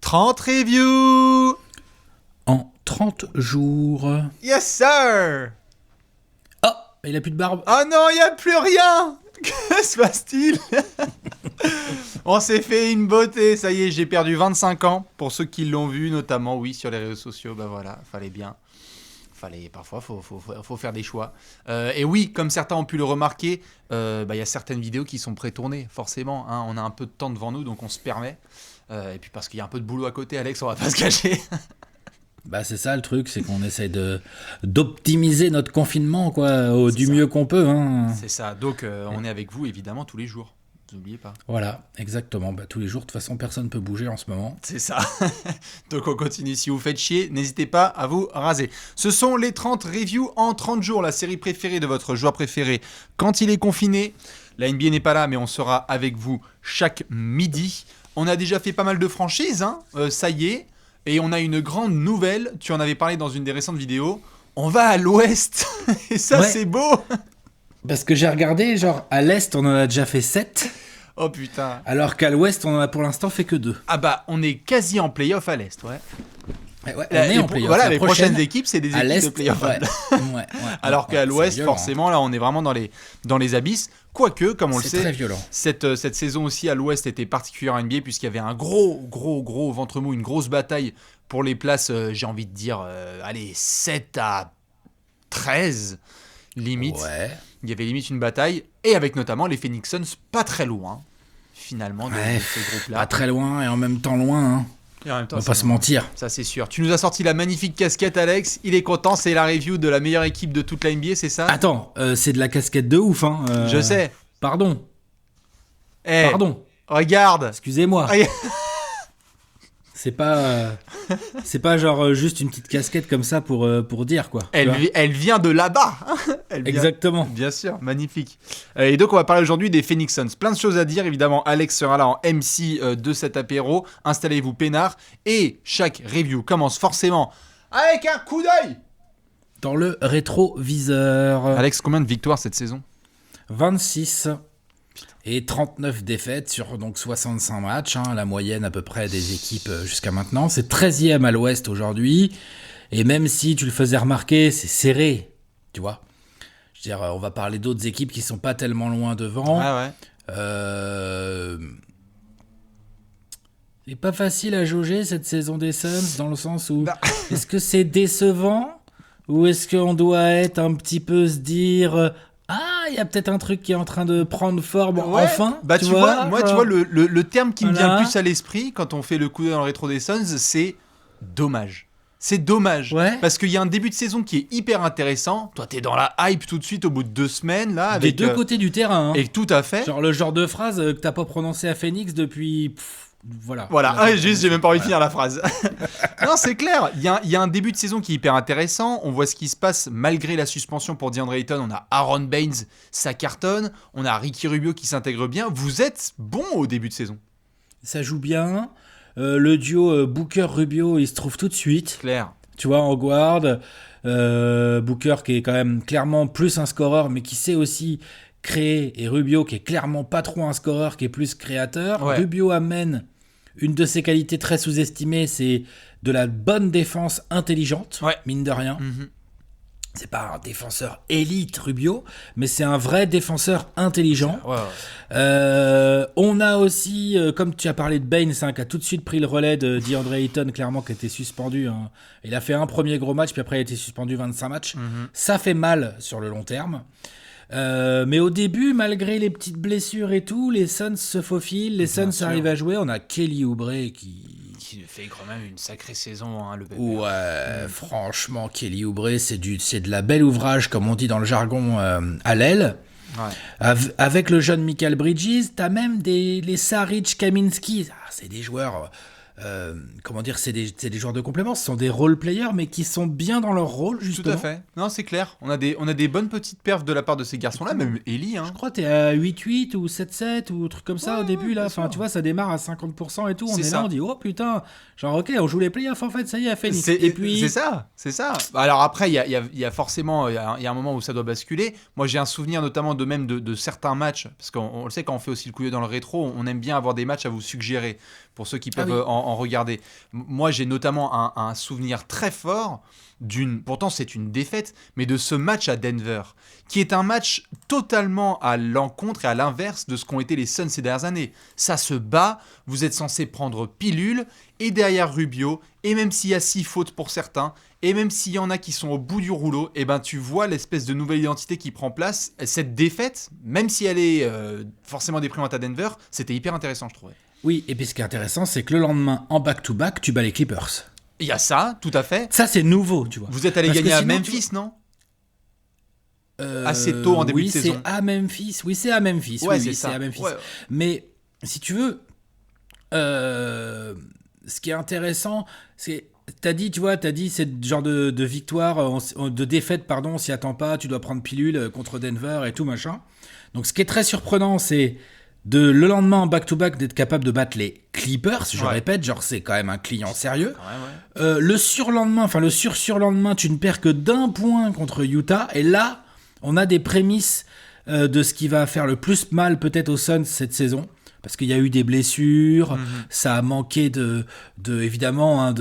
30 reviews En 30 jours. Yes sir. Oh, il a plus de barbe. Oh non, il n'y a plus rien. Que se passe-t-il? On s'est fait une beauté, ça y est, j'ai perdu 25 ans. Pour ceux qui l'ont vu, notamment, oui, sur les réseaux sociaux, bah voilà, parfois, faut faire des choix. Et oui, comme certains ont pu le remarquer, y a certaines vidéos qui sont pré-tournées, forcément. Hein, on a un peu de temps devant nous, donc on se permet. Et puis parce qu'il y a un peu de boulot à côté, Alex, on va pas se cacher. Bah c'est ça le truc, c'est qu'on essaye d'optimiser notre confinement quoi, du mieux qu'on peut. Hein. C'est ça, donc on est avec vous évidemment tous les jours. N'oubliez pas. Voilà, exactement. Bah, tous les jours, de toute façon, personne ne peut bouger en ce moment. C'est ça. Donc on continue. Si vous faites chier, n'hésitez pas à vous raser. Ce sont les 30 reviews en 30 jours, la série préférée de votre joueur préféré quand il est confiné. La NBA n'est pas là, mais on sera avec vous chaque midi. On a déjà fait pas mal de franchises, hein. Ça y est. Et on a une grande nouvelle. Tu en avais parlé dans une des récentes vidéos. On va à l'ouest. Et ça, c'est beau. Parce que j'ai regardé, genre, à l'Est, on en a déjà fait 7. Oh putain. Alors qu'à l'Ouest, on en a pour l'instant fait que 2. Ah bah, on est quasi en play-off à l'Est, ouais. On est en play-off. Voilà, les prochaines équipes, c'est des équipes de play-off. Ouais. Alors qu'à l'Ouest, forcément, là, on est vraiment dans les abysses. Quoique, comme on le sait, c'est très violent. Cette saison aussi à l'Ouest était particulière en NBA puisqu'il y avait un gros ventre mou, une grosse bataille pour les places, j'ai envie de dire, 7 à 13 limite. Ouais. Il y avait limite une bataille, et avec notamment les Phoenix Suns pas très loin, finalement, de ce groupe-là. Pas très loin, et en même temps loin. Hein. Et en même temps, on va pas se mentir. Ça, c'est sûr. Tu nous as sorti la magnifique casquette, Alex. Il est content, c'est la review de la meilleure équipe de toute la NBA, c'est ça? Attends, c'est de la casquette de ouf. Hein. Je sais. Pardon. Pardon. Regarde. Excusez-moi. C'est pas genre juste une petite casquette comme ça pour dire quoi. Elle vient de là-bas. Exactement. Bien sûr, magnifique. Et donc on va parler aujourd'hui des Phoenix Suns. Plein de choses à dire, évidemment. Alex sera là en MC de cet apéro. Installez-vous peinard. Et chaque review commence forcément avec un coup d'œil dans le rétroviseur. Alex, combien de victoires cette saison? 26. Et 39 défaites sur donc 65 matchs, hein, la moyenne à peu près des équipes jusqu'à maintenant. C'est 13e à l'Ouest aujourd'hui. Et même si tu le faisais remarquer, c'est serré, tu vois. Je veux dire, on va parler d'autres équipes qui sont pas tellement loin devant. Ah ouais. C'est pas facile à jauger cette saison des Suns, dans le sens où est-ce que c'est décevant ou est-ce qu'on doit être un petit peu se dire... Ah, il y a peut-être un truc qui est en train de prendre forme enfin. Bah tu vois, moi tu vois le terme qui me vient plus à l'esprit quand on fait le coup d'œil dans le rétro des Suns, c'est dommage. C'est dommage parce qu'il y a un début de saison qui est hyper intéressant. Toi t'es dans la hype tout de suite au bout de 2 semaines là avec des deux côtés du terrain. Hein. Et tout à fait. Genre le genre de phrase que t'as pas prononcé à Phoenix depuis. Voilà. Juste, j'ai même pas envie de finir la phrase. Non, c'est clair. Il y a un début de saison qui est hyper intéressant. On voit ce qui se passe malgré la suspension pour DeAndre Ayton. On a Aaron Baines, ça cartonne. On a Ricky Rubio qui s'intègre bien. Vous êtes bon au début de saison. Ça joue bien. Le duo Booker-Rubio, il se trouve tout de suite. Clair. Tu vois, en guard. Booker qui est quand même clairement plus un scoreur, mais qui sait aussi créer, et Rubio qui est clairement pas trop un scoreur, qui est plus créateur. Rubio amène une de ses qualités très sous-estimées, c'est de la bonne défense intelligente, mine de rien. C'est pas un défenseur élite Rubio, mais c'est un vrai défenseur intelligent. On a aussi, comme tu as parlé de Baines, qui a tout de suite pris le relais de DeAndre Ayton, clairement, qui était suspendu. Hein. Il a fait un premier gros match, puis après il a été suspendu 25 matchs. Ça fait mal sur le long terme. Mais au début, malgré les petites blessures et tout, les Suns se faufilent, les Suns arrivent à jouer. On a Kelly Oubre qui fait quand même une sacrée saison, hein, le bébé. Ouais, franchement, Kelly Oubre, c'est de la belle ouvrage, comme on dit dans le jargon, à l'aile. Avec le jeune Mikal Bridges, t'as même les Saric, Kaminski. C'est des joueurs... c'est des joueurs de complément, ce sont des role players mais qui sont bien dans leur rôle justement. Tout à fait. Non, c'est clair. On a des bonnes petites perfs de la part de ces garçons-là, même Eli. Hein. Je crois que t'es à 8-8 ou 7-7 ou truc comme ça au début là. Enfin, tu vois, ça démarre à 50% et tout. On est là, on dit oh putain, genre ok, on joue les playoffs en fait, ça y est, à Phoenix. Et puis c'est ça. Alors après, il y a forcément, il y a un moment où ça doit basculer. Moi, j'ai un souvenir notamment de certains matchs, parce qu'on le sait quand on fait aussi le coup d'œil dans le rétro, on aime bien avoir des matchs à vous suggérer pour ceux qui peuvent en en regarder. Moi, j'ai notamment un souvenir très fort pourtant c'est une défaite, mais de ce match à Denver, qui est un match totalement à l'encontre et à l'inverse de ce qu'ont été les Suns ces dernières années. Ça se bat, vous êtes censé prendre pilule, et derrière Rubio, et même s'il y a 6 fautes pour certains, et même s'il y en a qui sont au bout du rouleau, et ben tu vois l'espèce de nouvelle identité qui prend place. Cette défaite, même si elle est forcément déprimante à Denver, c'était hyper intéressant, je trouvais. Oui, et puis ce qui est intéressant, c'est que le lendemain, en back-to-back, tu bats les Clippers. Il y a ça, tout à fait. Ça, c'est nouveau, tu vois. Vous êtes allé gagner à Memphis, non ? Assez tôt en début de saison. Oui, c'est à Memphis. Oui, c'est à Memphis. Ouais, c'est ça. à Memphis. Ouais. Mais si tu veux, ce qui est intéressant, c'est t'as dit c'est genre de victoire, de défaite, pardon, on s'y attend pas, tu dois prendre pilule contre Denver et tout machin. Donc ce qui est très surprenant, c'est le lendemain en back-to-back d'être capable de battre les Clippers, je répète, genre c'est quand même un client sérieux. Le surlendemain, enfin le surlendemain, tu ne perds que d'1 point contre Utah, et là, on a des prémices de ce qui va faire le plus mal peut-être aux Suns cette saison. Parce qu'il y a eu des blessures, ça a manqué évidemment,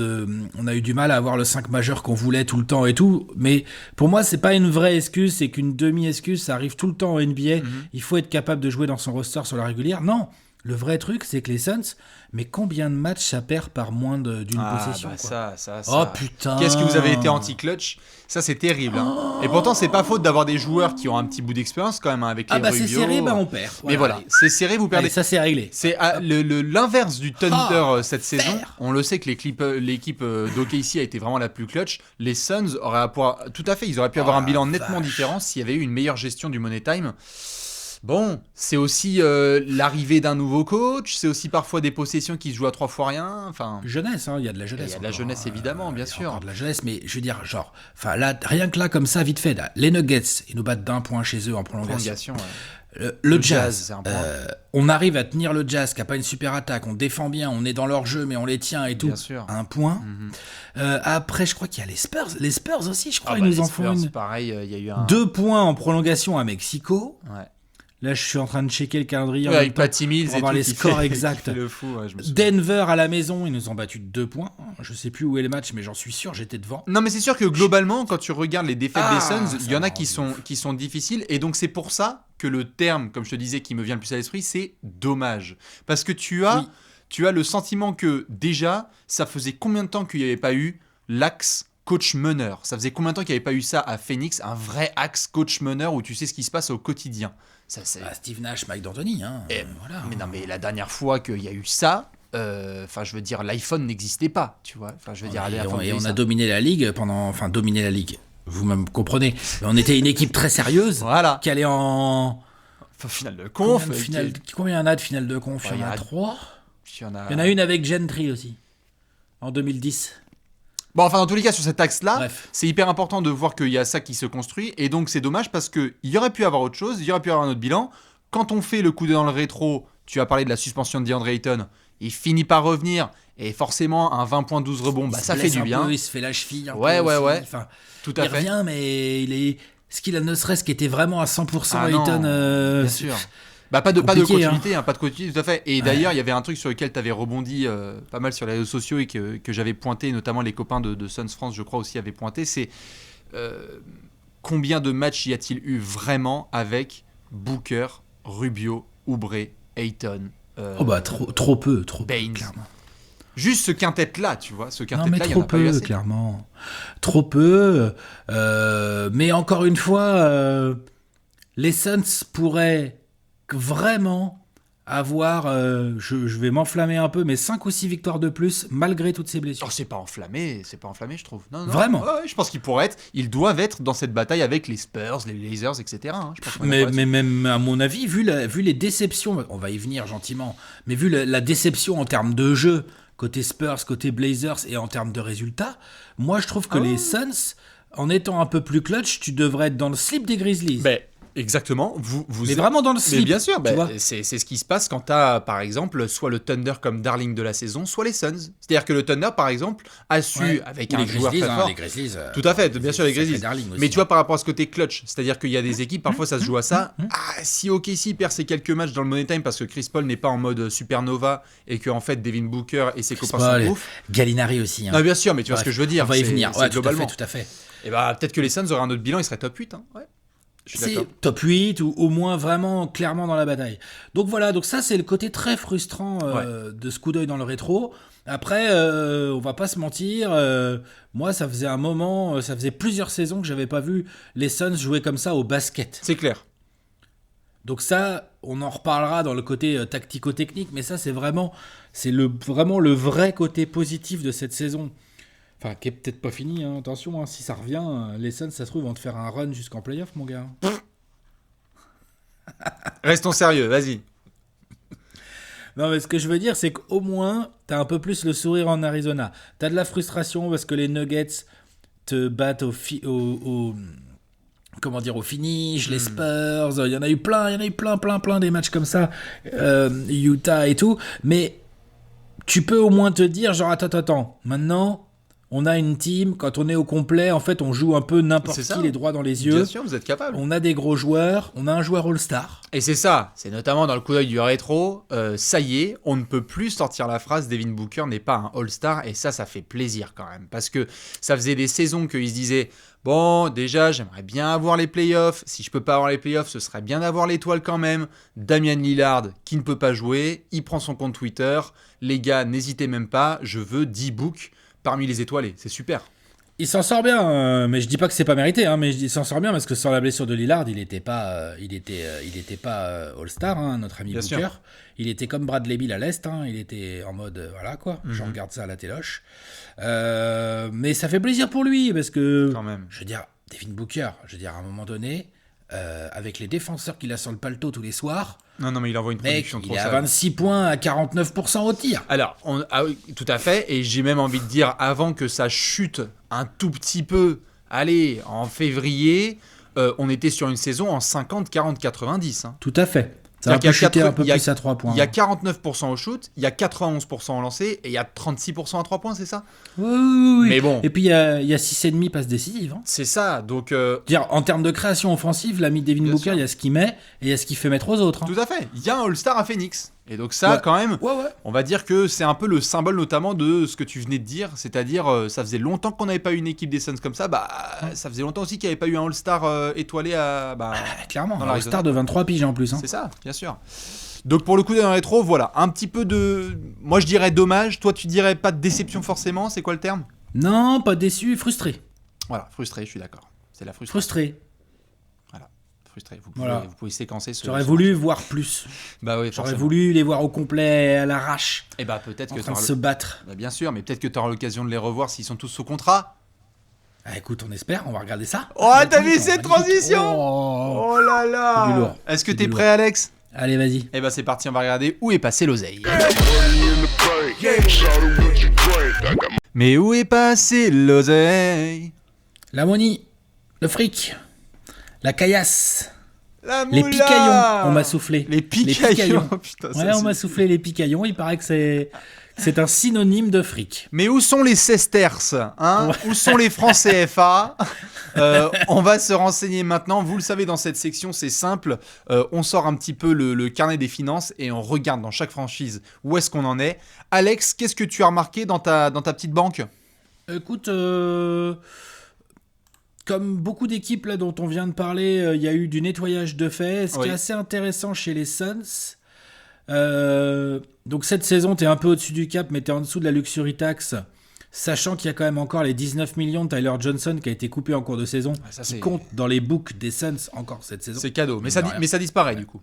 on a eu du mal à avoir le 5 majeur qu'on voulait tout le temps et tout, mais pour moi, c'est pas une vraie excuse, c'est qu'une demi-excuse, ça arrive tout le temps en NBA, il faut être capable de jouer dans son roster sur la régulière. Non, le vrai truc, c'est que les Suns, mais combien de matchs ça perd par moins d'une possession, quoi. Ça. Oh putain. Qu'est-ce que vous avez été anti-clutch ? Ça, c'est terrible. Hein. Et pourtant, c'est pas faute d'avoir des joueurs qui ont un petit bout d'expérience quand même, avec les Rubio. C'est serré, on perd. Mais voilà, c'est serré, vous perdez. Allez, ça, c'est réglé. C'est l'inverse du Thunder cette saison. On le sait que l'équipe d'OKC a été vraiment la plus clutch. Les Suns auraient tout à fait, ils auraient pu avoir un bilan nettement différent s'il y avait eu une meilleure gestion du money time. Bon, c'est aussi l'arrivée d'un nouveau coach, c'est aussi parfois des possessions qui se jouent à 3 fois rien. Enfin, jeunesse, il y a de la jeunesse. Il y a de la jeunesse, évidemment, bien sûr. Encore de la jeunesse, mais je veux dire, genre, enfin là, rien que là, comme ça, vite fait, là, les Nuggets, ils nous battent d'1 point chez eux en prolongation. Le Jazz, on arrive à tenir le Jazz, qui n'a pas une super attaque, on défend bien, on est dans leur jeu, mais on les tient et tout. Bien sûr. 1 point. Après, je crois qu'il y a les Spurs. Les Spurs aussi, je crois, ils nous en font une. Pareil, il y a eu 2 points en prolongation à Mexico. Ouais. Là, je suis en train de checker le calendrier avec Patty Mills pour avoir les scores exacts. Le fou, Denver à la maison, ils nous ont battu de 2 points. Je sais plus où est le match, mais j'en suis sûr, j'étais devant. Non, mais c'est sûr que globalement, quand tu regardes les défaites des Suns, il y en a qui sont difficiles. Et donc, c'est pour ça que le terme, comme je te disais, qui me vient le plus à l'esprit, c'est dommage. Parce que tu as le sentiment que déjà, ça faisait combien de temps qu'il n'y avait pas eu l'axe coach meneur. Ça faisait combien de temps qu'il n'y avait pas eu ça à Phoenix, un vrai axe coach meneur où tu sais ce qui se passe au quotidien. Ça, Steve Nash, Mike D'Antoni. Voilà. Mais non, mais la dernière fois qu'il y a eu ça, je veux dire, l'iPhone n'existait pas, tu vois. Enfin, je veux dire, on a dominé la ligue dominé la ligue. Vous-même comprenez. Mais on était une équipe très sérieuse qui allait en finale de conf. Combien il y en a de finale de conf ? Il y en a 3. Il y en a une avec Gentry aussi, en 2010. Bon, enfin, dans tous les cas, sur cet axe-là, c'est hyper important de voir qu'il y a ça qui se construit. Et donc, c'est dommage parce qu'il y aurait pu avoir autre chose, il y aurait pu avoir un autre bilan. Quand on fait le coup dans le rétro, tu as parlé de la suspension de DeAndre Ayton, il finit par revenir. Et forcément, un 20 points, 12 rebonds, ça fait du bien. Il se fait la cheville. Ouais. Enfin, tout à fait. Il revient, mais il est. Ce qu'il a ne serait-ce qu'il était vraiment à 100% Ayton. Bien sûr. Pas de continuité, pas de continuité, tout à fait. Et d'ailleurs, il y avait un truc sur lequel tu avais rebondi pas mal sur les réseaux sociaux et que j'avais pointé, notamment les copains de Suns France, je crois aussi, avaient pointé, c'est combien de matchs y a-t-il eu vraiment avec Booker, Rubio, Oubre, Ayton trop peu, Baines. Clairement. Juste ce quintet-là, tu vois, il y en a pas eu assez. Clairement. Trop peu. Mais encore une fois, les Suns pourraient vraiment avoir, je vais m'enflammer un peu, mais 5 ou 6 victoires de plus malgré toutes ces blessures. Oh, c'est pas enflammé, je trouve. Non. Vraiment. Ouais, je pense ils doivent être dans cette bataille avec les Spurs, les Blazers, etc. Je pense mais même à mon avis, vu les déceptions, on va y venir gentiment, mais vu la déception en termes de jeu, côté Spurs, côté Blazers et en termes de résultats, moi je trouve que les Suns, en étant un peu plus clutch, tu devrais être dans le slip des Grizzlies. Exactement. Mais vraiment dans le slip. Mais bien sûr, tu vois. c'est ce qui se passe quand tu as, par exemple, soit le Thunder comme darling de la saison, soit les Suns. C'est-à-dire que le Thunder, par exemple, a su, avec un joueur très fort... Les Grizzlies, tout à fait, bien sûr, les Grizzlies. Mais tu vois, par rapport à ce côté clutch, c'est-à-dire qu'il y a des équipes, parfois ça se joue à ça. Si OKC perd ses quelques matchs dans le Money Time parce que Chris Paul n'est pas en mode supernova et que en fait Devin Booker et ses copains sont ouf. Gallinari aussi. Ah, bien sûr, mais tu vois ce que je veux dire. On va y venir, globalement. tout à fait. Et peut-être que les Suns auraient un autre bilan, ils seraient top 8. Hein. Ouais. C'est top 8 ou au moins vraiment clairement dans la bataille. Donc voilà, donc ça c'est le côté très frustrant de ce coup d'œil dans le rétro. Après, on va pas se mentir, moi ça faisait un moment, ça faisait plusieurs saisons que j'avais pas vu les Suns jouer comme ça au basket. C'est clair. Donc ça, on en reparlera dans le côté tactico-technique, mais ça c'est vraiment le vrai côté positif de cette saison. Enfin, qui est peut-être pas fini, hein. Attention, hein, si ça revient, les Suns, ça se trouve, vont te faire un run jusqu'en playoff, mon gars. Restons sérieux, vas-y. Non, mais ce que je veux dire, c'est qu'au moins, t'as un peu plus le sourire en Arizona. T'as de la frustration parce que les Nuggets te battent au finish, les Spurs, il y en a eu plein des matchs comme ça, Utah et tout, mais tu peux au moins te dire, genre, attends, maintenant... On a une team, quand on est au complet, en fait, on joue un peu n'importe qui, les droits dans les yeux. Bien sûr, vous êtes capable. On a des gros joueurs, on a un joueur All-Star. Et c'est ça, c'est notamment dans le coup d'œil du rétro, ça y est, on ne peut plus sortir la phrase « Devin Booker n'est pas un All-Star » et ça fait plaisir quand même. Parce que ça faisait des saisons qu'ils se disaient « Bon, déjà, j'aimerais bien avoir les playoffs. Si je peux pas avoir les playoffs, ce serait bien d'avoir l'étoile quand même. » Damian Lillard, qui ne peut pas jouer, il prend son compte Twitter. Les gars, n'hésitez même pas, je veux 10 books parmi les étoilés, c'est super. Il s'en sort bien, mais je dis pas que c'est pas mérité, hein, mais il s'en sort bien parce que sans la blessure de Lillard, il était pas All-Star, hein, notre ami bien Booker. Sûr. Il était comme Bradley Beal à l'Est, hein, il était en mode voilà quoi, je regarde ça à la téloche. Mais ça fait plaisir pour lui parce que, quand même. Je veux dire, Devin Booker, à un moment donné, avec les défenseurs qu'il a sur le paletot tous les soirs. Non, mais il envoie une production trop sale. Il est à 26 points à 49% au tir. Alors, tout à fait, et j'ai même envie de dire, avant que ça chute un tout petit peu, allez, en février, on était sur une saison en 50, 40, 90. Hein. Tout à fait. Ça va chuter un peu plus à 3 points. Il y a 49% au shoot, il y a 91% au lancer, et il y a 36% à 3 points, c'est ça ? Oui. Mais bon. Et puis il y a 6,5 passes décisives. Hein. C'est ça, donc... En termes de création offensive, l'ami Devin Booker, il y a ce qu'il met, et il y a ce qu'il fait mettre aux autres. Hein. Tout à fait. Il y a un All-Star à Phoenix. Et donc ça, quand même, on va dire que c'est un peu le symbole notamment de ce que tu venais de dire, c'est-à-dire ça faisait longtemps qu'on n'avait pas eu une équipe des Suns comme ça, ça faisait longtemps aussi qu'il n'y avait pas eu un All-Star étoilé à... clairement, un All-Star de 23 piges en plus. Hein. C'est ça, bien sûr. Donc pour le coup d'un rétro, voilà, un petit peu de... Moi je dirais dommage, toi tu dirais pas de déception forcément, c'est quoi le terme ? Non, pas déçu, frustré. Voilà, frustré, je suis d'accord. C'est la frustration. Frustré. Vous pouvez séquencer ce... J'aurais voulu voir plus. Oui, j'aurais voulu les voir au complet à l'arrache. Et peut-être en train de se battre. Bien sûr, mais peut-être que tu auras l'occasion de les revoir s'ils sont tous sous contrat. Écoute, on espère, on va regarder ça. Oh, t'as vu cette transition ? Oh là là. C'est du lourd. Est-ce que t'es prêt, Alex ? Allez, vas-y. C'est parti, on va regarder où est passé l'oseille. Mais où est passé l'oseille ? La money, le fric, la caillasse, les picaillons, on m'a soufflé. Les picaillons. Putain, on m'a soufflé les picaillons, il paraît que c'est un synonyme de fric. Mais où sont les sesterces, hein ? Où sont les francs CFA ? On va se renseigner maintenant. Vous le savez, dans cette section, c'est simple. On sort un petit peu le carnet des finances et on regarde dans chaque franchise où est-ce qu'on en est. Alex, qu'est-ce que tu as remarqué dans ta petite banque ? Écoute... Comme beaucoup d'équipes là dont on vient de parler, il y a eu du nettoyage de fait. Ce qui est assez intéressant chez les Suns. Donc cette saison, tu es un peu au-dessus du cap, mais tu es en dessous de la luxury tax. Sachant qu'il y a quand même encore les 19 millions de Tyler Johnson qui a été coupé en cours de saison. Qui compte dans les books des Suns encore cette saison. C'est cadeau, mais ça disparaît du coup.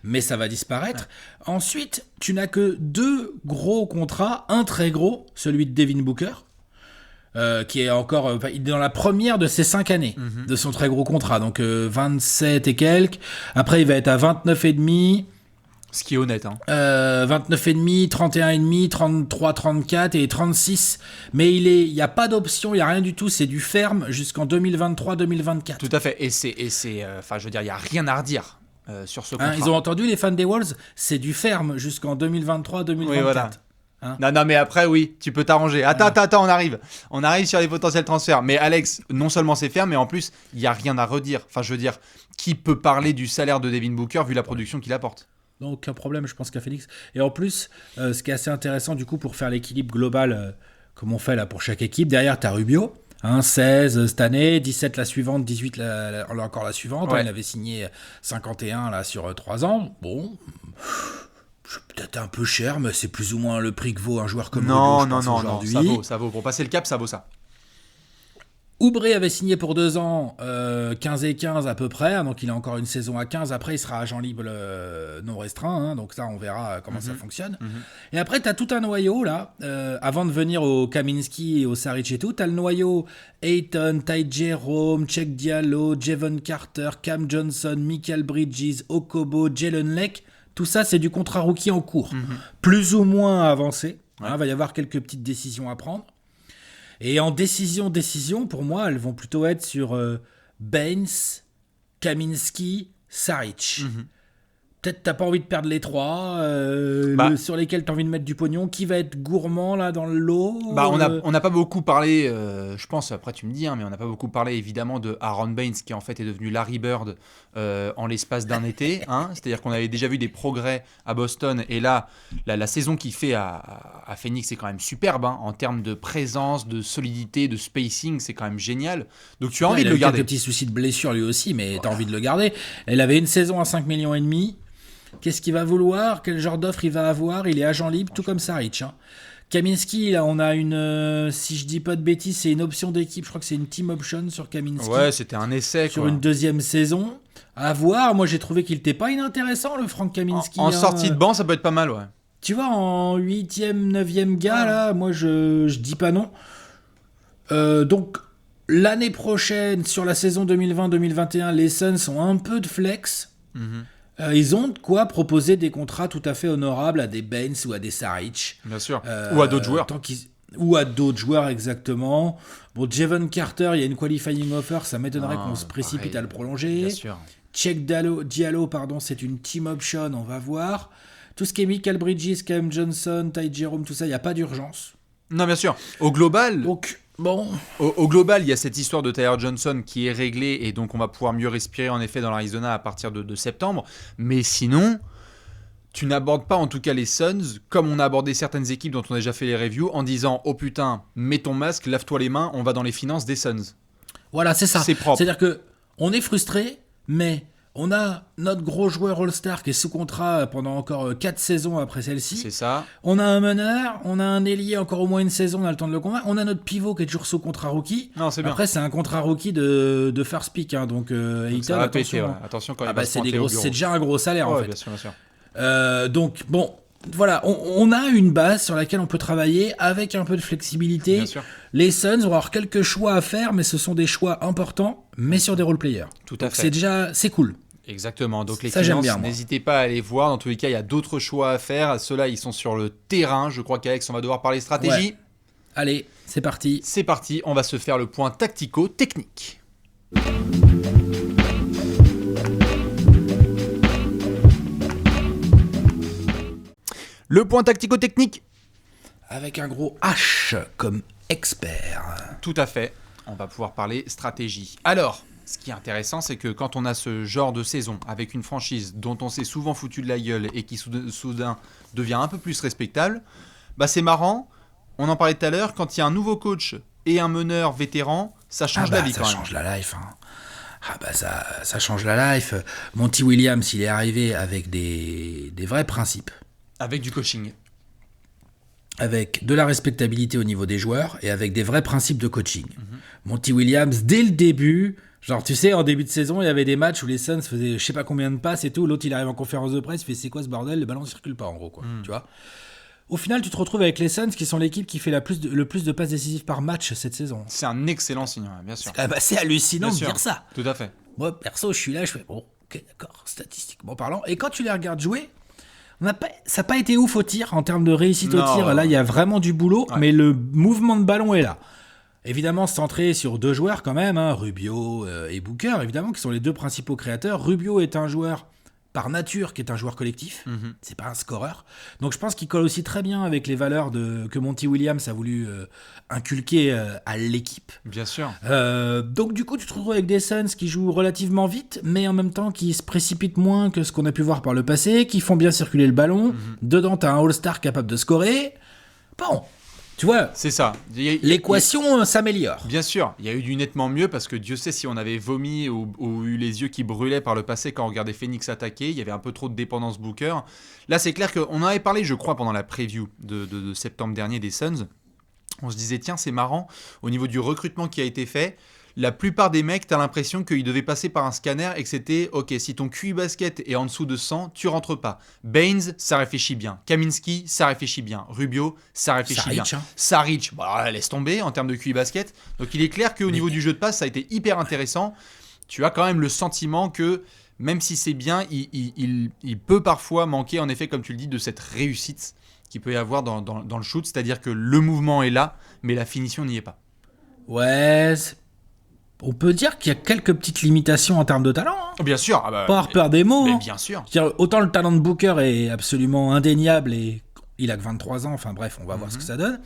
Mais ça va disparaître. Ouais. Ensuite, tu n'as que 2 gros contrats. Un très gros, celui de Devin Booker. Qui est encore il est dans la première de ses 5 années de son très gros contrat, donc 27 et quelques. Après il va être à 29,5, Ce qui est honnête. Hein. 29,5, 31,5, 33, 34 et 36. Mais il n'y a pas d'option, il n'y a rien du tout. C'est du ferme jusqu'en 2023-2024. Tout à fait. Et c'est je veux dire, il n'y a rien à redire sur ce contrat. Ils ont entendu, les fans des Wolves, c'est du ferme jusqu'en 2023-2024. Oui, voilà. Non, mais après, oui, tu peux t'arranger. Attends, on arrive. On arrive sur les potentiels transferts. Mais Alex, non seulement c'est ferme, mais en plus, il n'y a rien à redire. Enfin, je veux dire, qui peut parler du salaire de Devin Booker vu la production qu'il apporte ? Donc, aucun problème, je pense qu'à Phoenix. Et en plus, ce qui est assez intéressant, du coup, pour faire l'équilibre global, comme on fait là pour chaque équipe, derrière, tu as Rubio. 16 cette année, 17 la suivante, 18 encore la suivante. Ouais. Il avait signé 51 là, sur 3 ans. Bon... peut-être un peu cher, mais c'est plus ou moins le prix que vaut un joueur comme Rubio, je pense, aujourd'hui. Non, ça vaut. Pour passer le cap, ça vaut ça. Oubre avait signé pour 2 ans 15 et 15 à peu près, donc il a encore une saison à 15. Après, il sera agent libre non restreint, donc ça, on verra comment ça fonctionne. Et après, tu as tout un noyau, là, avant de venir au Kaminsky et au Saric et tout, tu as le noyau Ayton, Ty Jerome, Cheikh Diallo, Jevon Carter, Cam Johnson, Mikal Bridges, Okobo, Jalen Leck. Tout ça, c'est du contrat rookie en cours, plus ou moins avancé. Il va y avoir quelques petites décisions à prendre. Et en décision, pour moi, elles vont plutôt être sur Baines, Kaminsky, Saric. Peut-être t'as pas envie de perdre les 3, sur lesquels t'as envie de mettre du pognon. Qui va être gourmand là dans le lot on n'a pas beaucoup parlé, je pense, après tu me dis, mais on n'a pas beaucoup parlé évidemment de Aaron Baines qui en fait est devenu Larry Bird en l'espace d'un été. C'est-à-dire qu'on avait déjà vu des progrès à Boston et là, la saison qu'il fait à Phoenix c'est quand même superbe en termes de présence, de solidité, de spacing, c'est quand même génial. Donc tu as envie de le garder. Il a eu quelques petits soucis de blessure lui aussi, mais t'as envie de le garder. Elle avait une saison à 5,5 millions. Qu'est-ce qu'il va vouloir ? Quel genre d'offre il va avoir ? Il est agent libre, tout comme Saric. Kaminsky, là, on a une... si je dis pas de bêtises, c'est une option d'équipe. Je crois que c'est une team option sur Kaminsky. Ouais, c'était un essai, sur une deuxième saison. À voir. Moi, j'ai trouvé qu'il n'était pas inintéressant, le Frank Kaminsky. En sortie de banc, ça peut être pas mal, ouais. Tu vois, en 8e, 9e gars, là, moi, je dis pas non. Donc, l'année prochaine, sur la saison 2020-2021, les Suns ont un peu de flex. Ils ont de quoi proposer des contrats tout à fait honorables à des Baines ou à des Saric. Bien sûr. Ou à d'autres joueurs. Ou à d'autres joueurs, exactement. Bon, Jevon Carter, il y a une qualifying offer, ça m'étonnerait qu'on se précipite à le prolonger. Bien sûr. Cheikh Diallo, c'est une team option, on va voir. Tout ce qui est Mikal Bridges, Cam Johnson, Ty Jerome, tout ça, il n'y a pas d'urgence. Non, bien sûr. Au global... Donc... Bon. Au global, il y a cette histoire de Tyler Johnson qui est réglée et donc on va pouvoir mieux respirer en effet dans l'Arizona à partir de septembre. Mais sinon, tu n'abordes pas en tout cas les Suns comme on a abordé certaines équipes dont on a déjà fait les reviews en disant « Oh putain, mets ton masque, lave-toi les mains, on va dans les finances des Suns ». Voilà, c'est ça. C'est propre. C'est-à-dire qu'on est frustré, mais... On a notre gros joueur All-Star qui est sous contrat pendant encore 4 saisons après celle-ci. C'est ça. On a un meneur, on a un ailier encore au moins une saison, on a le temps de le convaincre. On a notre pivot qui est toujours sous contrat rookie. Non, c'est bien. Après, c'est un contrat rookie de first pick. Donc, ça va péter, ouais. Attention quand il va se pointer au bureau. C'est déjà un gros salaire, en fait. Bien sûr, bien sûr. Donc, bon, voilà. On a une base sur laquelle on peut travailler avec un peu de flexibilité. Bien sûr. Les Suns vont avoir quelques choix à faire, mais ce sont des choix importants, mais sur des role players. Tout à fait. C'est cool. Exactement, donc les finances, n'hésitez pas à aller voir. Dans tous les cas, il y a d'autres choix à faire. Ceux-là, ils sont sur le terrain. Je crois qu'Alex, on va devoir parler stratégie. Ouais. Allez, c'est parti. C'est parti, on va se faire le point tactico-technique. Le point tactico-technique. Avec un gros H comme expert. Tout à fait, on va pouvoir parler stratégie. Alors... Ce qui est intéressant, c'est que quand on a ce genre de saison avec une franchise dont on s'est souvent foutu de la gueule et qui soudain devient un peu plus respectable, c'est marrant. On en parlait tout à l'heure, quand il y a un nouveau coach et un meneur vétéran, ça change la vie quand même. Ça change la life. Ça change la life. Monty Williams, il est arrivé avec des vrais principes. Avec du coaching. Avec de la respectabilité au niveau des joueurs et avec des vrais principes de coaching. Monty Williams, dès le début... Genre, tu sais, en début de saison, il y avait des matchs où les Suns faisaient je sais pas combien de passes et tout. L'autre, il arrive en conférence de presse, il fait c'est quoi ce bordel ? Le ballon ne circule pas, en gros, quoi. Tu vois ? Au final, tu te retrouves avec les Suns qui sont l'équipe qui fait le plus de passes décisives par match cette saison. C'est un excellent signe, bien sûr. C'est quand même assez hallucinant de dire ça. Tout à fait. Moi, perso, je suis là, je fais bon, ok, d'accord, statistiquement parlant. Et quand tu les regardes jouer, Ça n'a pas été ouf au tir, en termes de réussite au Non. tir. Là, il y a vraiment du boulot, Ouais. mais le mouvement de ballon est là. Évidemment, centré sur 2 joueurs quand même, hein, Rubio et Booker, évidemment, qui sont les 2 principaux créateurs. Rubio est un joueur par nature qui est un joueur collectif, c'est pas un scoreur. Donc je pense qu'il colle aussi très bien avec les valeurs que Monty Williams a voulu inculquer à l'équipe. Bien sûr. Donc du coup, tu te retrouves avec des Suns qui jouent relativement vite, mais en même temps qui se précipitent moins que ce qu'on a pu voir par le passé, qui font bien circuler le ballon. Dedans, t'as un All-Star capable de scorer. Bon, tu vois, C'est ça. l'équation s'améliore. Bien sûr, il y a eu du nettement mieux parce que Dieu sait si on avait vomi ou eu les yeux qui brûlaient par le passé quand on regardait Phoenix attaquer, il y avait un peu trop de dépendance Booker. Là, c'est clair qu'on en avait parlé, je crois, pendant la preview de septembre dernier des Suns. On se disait, tiens, c'est marrant, au niveau du recrutement qui a été fait, la plupart des mecs, t'as l'impression qu'ils devaient passer par un scanner et que c'était, ok, si ton QI basket est en dessous de 100, tu rentres pas. Baines, ça réfléchit bien. Kaminsky, ça réfléchit bien. Rubio, ça réfléchit bien. Saric, bon, alors là, laisse tomber en termes de QI basket. Donc il est clair qu'au niveau du jeu de passe, ça a été hyper intéressant. Tu as quand même le sentiment que, même si c'est bien, il peut parfois manquer, en effet, comme tu le dis, de cette réussite qu'il peut y avoir dans le shoot. C'est-à-dire que le mouvement est là, mais la finition n'y est pas. Ouais, on peut dire qu'il y a quelques petites limitations en termes de talent. Hein. Bien sûr. Pas avoir peur des mots. Mais Hein. bien sûr. Autant le talent de Booker est absolument indéniable et il a que 23 ans, enfin bref, on va voir ce que ça donne.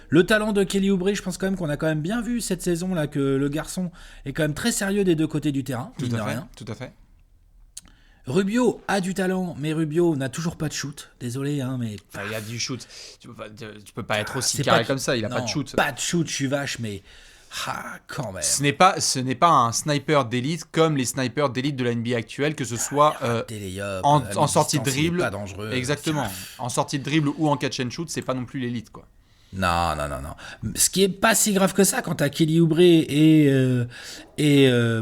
Le talent de Kelly Oubre, je pense quand même qu'on a quand même bien vu cette saison là que le garçon est quand même très sérieux des 2 côtés du terrain. Tout à fait. Rubio a du talent, mais Rubio n'a toujours pas de shoot. Désolé, hein, mais... Enfin, il a du shoot. Tu peux pas être aussi carré comme ça, il a pas de shoot. Pas de shoot, je suis vache, mais... quand même. Ce n'est pas un sniper d'élite comme les snipers d'élite de la NBA actuelle, que ce soit en sortie de dribble. Pas dangereux. Exactement. En sortie de dribble ou en catch and shoot, c'est pas non plus l'élite, quoi. Non. Ce qui est pas si grave que ça quand t'as Kelly Oubre et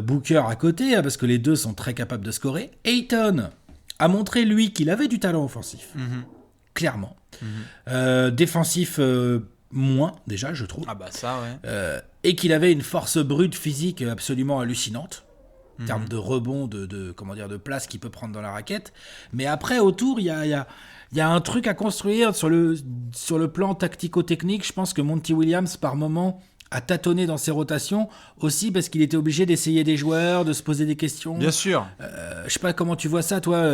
Booker à côté, parce que les 2 sont très capables de scorer. Ayton a montré, lui, qu'il avait du talent offensif. Clairement. Défensif, moins, déjà, je trouve. Ah bah ça, ouais. Et qu'il avait une force brute physique absolument hallucinante. En termes de rebond, de place qu'il peut prendre dans la raquette. Mais après, autour, il y a un truc à construire sur le plan tactico-technique. Je pense que Monty Williams, par moment, a tâtonné dans ses rotations, aussi parce qu'il était obligé d'essayer des joueurs, de se poser des questions. Bien sûr. Je sais pas comment tu vois ça, toi,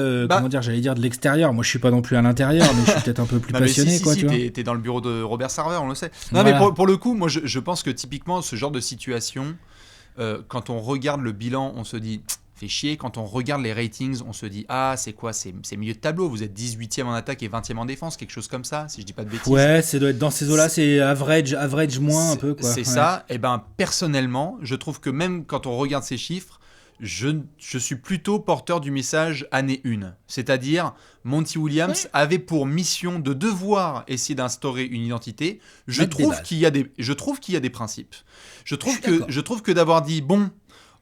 j'allais dire de l'extérieur. Moi, je suis pas non plus à l'intérieur, mais je suis peut-être un peu plus passionné. Tu vois. T'es dans le bureau de Robert Sarver, on le sait. Non, voilà. Mais pour le coup, moi, je pense que typiquement, ce genre de situation, quand on regarde le bilan, on se dit... fait chier. Quand on regarde les ratings, on se dit c'est quoi, c'est milieu de tableau, vous êtes 18e en attaque et 20e en défense, quelque chose comme ça, si je dis pas de bêtises. Ouais, ça doit être dans ces eaux-là, c'est average moins un peu, quoi. C'est ça. Et ben personnellement, je trouve que même quand on regarde ces chiffres, je suis plutôt porteur du message année 1. C'est-à-dire, Monty Williams avait pour mission de devoir essayer d'instaurer une identité. Je trouve qu'il y a des principes. Je trouve que d'avoir dit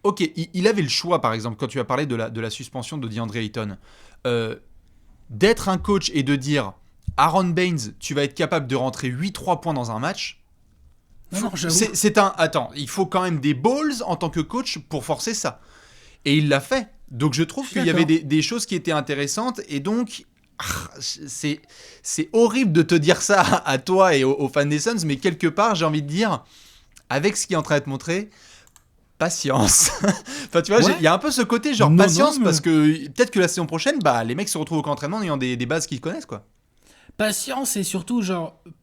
ok, il avait le choix, par exemple, quand tu as parlé de la suspension de DeAndre Ayton, d'être un coach et de dire Aaron Baines, tu vas être capable de rentrer 8-3 points dans un match. Attends, il faut quand même des balls en tant que coach pour forcer ça. Et il l'a fait. Donc je trouve qu'il y avait des choses qui étaient intéressantes. Et donc, c'est horrible de te dire ça à toi et aux fans des Suns, mais quelque part, j'ai envie de dire, avec ce qui est en train d'être montré, patience. Enfin, tu vois, il y a un peu ce côté patience, parce que peut-être que la saison prochaine, les mecs se retrouvent au camp d'entraînement en ayant des bases qu'ils connaissent, quoi. Patience et surtout,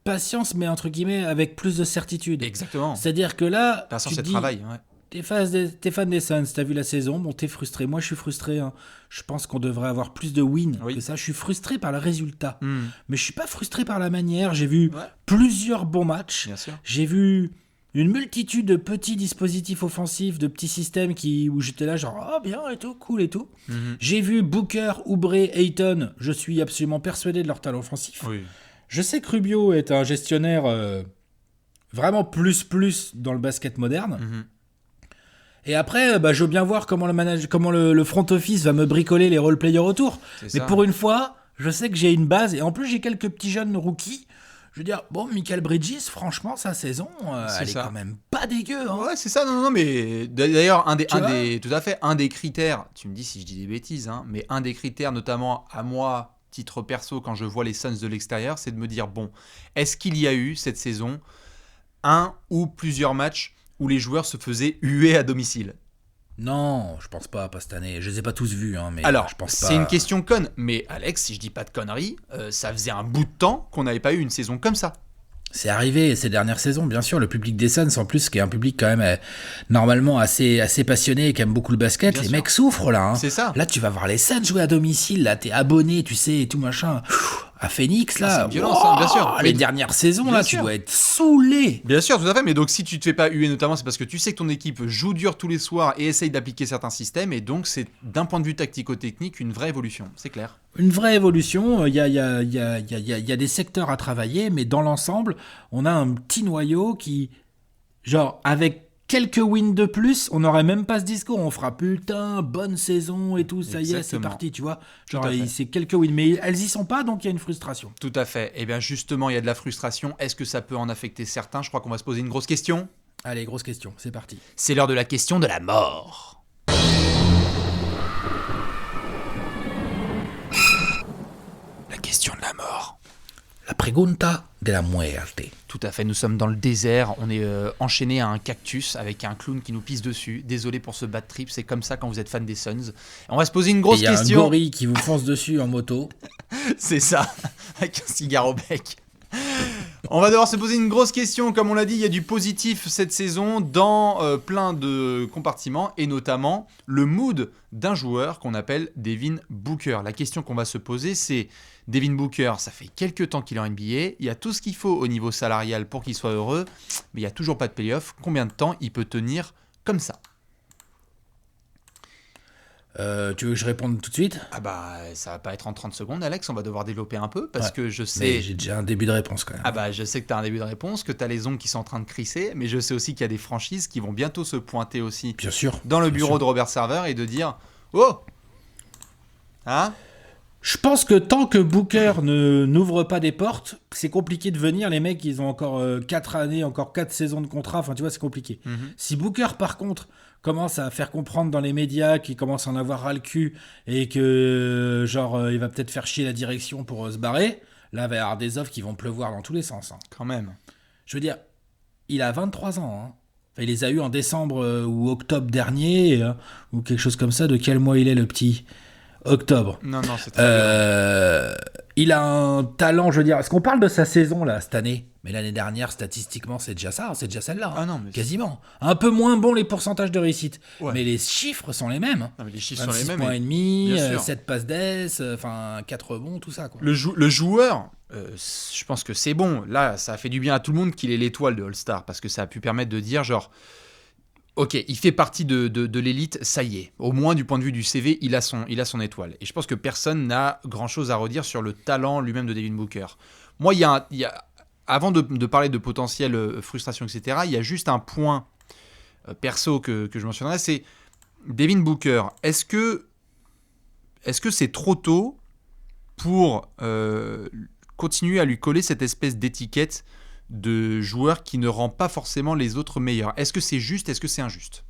patience, mais entre guillemets, avec plus de certitude. Exactement. C'est-à-dire que là, patience et travail, ouais. T'es fan des Suns, t'as vu la saison, t'es frustré. Moi, je suis frustré. Hein. Je pense qu'on devrait avoir plus de wins que ça. Je suis frustré par le résultat. Mais je suis pas frustré par la manière. J'ai vu plusieurs bons matchs. Bien sûr. J'ai vu une multitude de petits dispositifs offensifs, de petits systèmes où j'étais là bien et tout, cool et tout. J'ai vu Booker, Oubre, Ayton. Je suis absolument persuadé de leur talent offensif. Oui. Je sais que Rubio est un gestionnaire vraiment plus dans le basket moderne. Et après, je veux bien voir comment le front office va me bricoler les role-players autour. Mais pour une fois, je sais que j'ai une base. Et en plus, j'ai quelques petits jeunes rookies. Je veux dire, Michael Bridges, franchement, sa saison, elle est quand même pas dégueu. Hein. Ouais, c'est ça. Non, mais d'ailleurs, tout à fait, un des critères, tu me dis si je dis des bêtises, hein, mais un des critères, notamment à moi, titre perso, quand je vois les Suns de l'extérieur, c'est de me dire, bon, est-ce qu'il y a eu cette saison un ou plusieurs matchs où les joueurs se faisaient huer à domicile? Non, je pense pas cette année. Je les ai pas tous vus, hein, mais Alors, je pense c'est pas. une question conne, mais Alex, si je dis pas de conneries, ça faisait un bout de temps qu'on n'avait pas eu une saison comme ça. C'est arrivé ces dernières saisons, bien sûr. Le public des Suns, en plus, qui est un public quand même normalement assez passionné et qui aime beaucoup le basket, Bien les sûr. mecs souffrent là. Hein. C'est ça. Là, tu vas voir les Suns jouer à domicile, là, t'es abonné, tu sais, et tout machin. À Phoenix, là. C'est une violence, hein, bien sûr. Les Mais- dernières saisons, Bien là, sûr. tu dois être saoulé. Bien sûr, tout à fait, mais donc si tu te fais pas huer notamment, c'est parce que tu sais que ton équipe joue dur tous les soirs et essaye d'appliquer certains systèmes, et donc c'est d'un point de vue tactico-technique une vraie évolution, c'est clair. Une vraie évolution, il y a des secteurs à travailler, mais dans l'ensemble, on a un petit noyau qui, genre, avec quelques wins de plus, on n'aurait même pas ce discours, on fera putain, bonne saison et tout, ça y est, c'est Exactement. parti, tu vois. Tout Genre, à fait. c'est quelques wins, mais elles y sont pas, donc il y a une frustration. Tout à fait, et bien justement il y a de la frustration, est-ce que ça peut en affecter certains? Je crois qu'on va se poser une grosse question. Allez, grosse question, c'est parti. C'est l'heure de la question de la mort. La question de la mort. La pregunta de la muerte. Tout à fait, nous sommes dans le désert, on est enchaîné à un cactus avec un clown qui nous pisse dessus. Désolé pour ce bad trip, c'est comme ça quand vous êtes fan des Suns. Et on va se poser une grosse Il y a un question. gorille qui vous fonce dessus en moto. C'est ça, avec un cigare au bec. On va devoir se poser une grosse question. Comme on l'a dit, il y a du positif cette saison dans plein de compartiments, et notamment le mood d'un joueur qu'on appelle Devin Booker. La question qu'on va se poser, c'est Devin Booker, ça fait quelques temps qu'il est en NBA, il y a tout ce qu'il faut au niveau salarial pour qu'il soit heureux, mais il n'y a toujours pas de payoff. Combien de temps il peut tenir comme ça? Tu veux que je réponde tout de suite? Ah bah, ça va pas être en 30 secondes, Alex, on va devoir développer un peu, parce Ouais, que je Mais sais... j'ai déjà un début de réponse quand même. Ah bah, je sais que tu as un début de réponse, que tu as les ongles qui sont en train de crisser, mais je sais aussi qu'il y a des franchises qui vont bientôt se pointer aussi Bien sûr. dans le bien bureau sûr. de Robert Server et de dire « Oh ! Hein ?» Je pense que tant que Booker n'ouvre pas des portes, c'est compliqué de venir. Les mecs, ils ont encore 4 années, encore 4 saisons de contrat. Enfin, tu vois, c'est compliqué. Si Booker, par contre, commence à faire comprendre dans les médias qu'il commence à en avoir ras le cul et que, genre, il va peut-être faire chier la direction pour se barrer, là, il va y avoir des offres qui vont pleuvoir dans tous les sens. Hein. Quand même. Je veux dire, il a 23 ans. Hein. Enfin, il les a eu en décembre ou octobre dernier, ou quelque chose comme ça. De quel mois il est, le petit? Octobre. Non, c'est très bien. Il a un talent, je veux dire. Est-ce qu'on parle de sa saison là cette année? Mais l'année dernière, statistiquement, c'est déjà ça, c'est déjà celle-là. Ah non, mais quasiment. Un peu moins bon les pourcentages de réussite, Ouais. mais les chiffres sont les mêmes. Non, mais les chiffres sont 26 les mêmes. points et et demi, Bien sûr. 7 passes d'ess, enfin 4 rebonds, tout ça quoi. Le joueur, je pense que c'est bon. Là, ça a fait du bien à tout le monde qu'il ait l'étoile de All-Star, parce que ça a pu permettre de dire genre... Ok, il fait partie de l'élite, ça y est. Au moins du point de vue du CV, il a son étoile. Et je pense que personne n'a grand-chose à redire sur le talent lui-même de Devin Booker. Moi, il y a avant de parler de potentielle frustration, etc., il y a juste un point perso que je mentionnerai, c'est Devin Booker. Est-ce que c'est trop tôt pour continuer à lui coller cette espèce d'étiquette de joueur qui ne rend pas forcément les autres meilleurs? Est-ce que c'est juste? Est-ce que c'est injuste?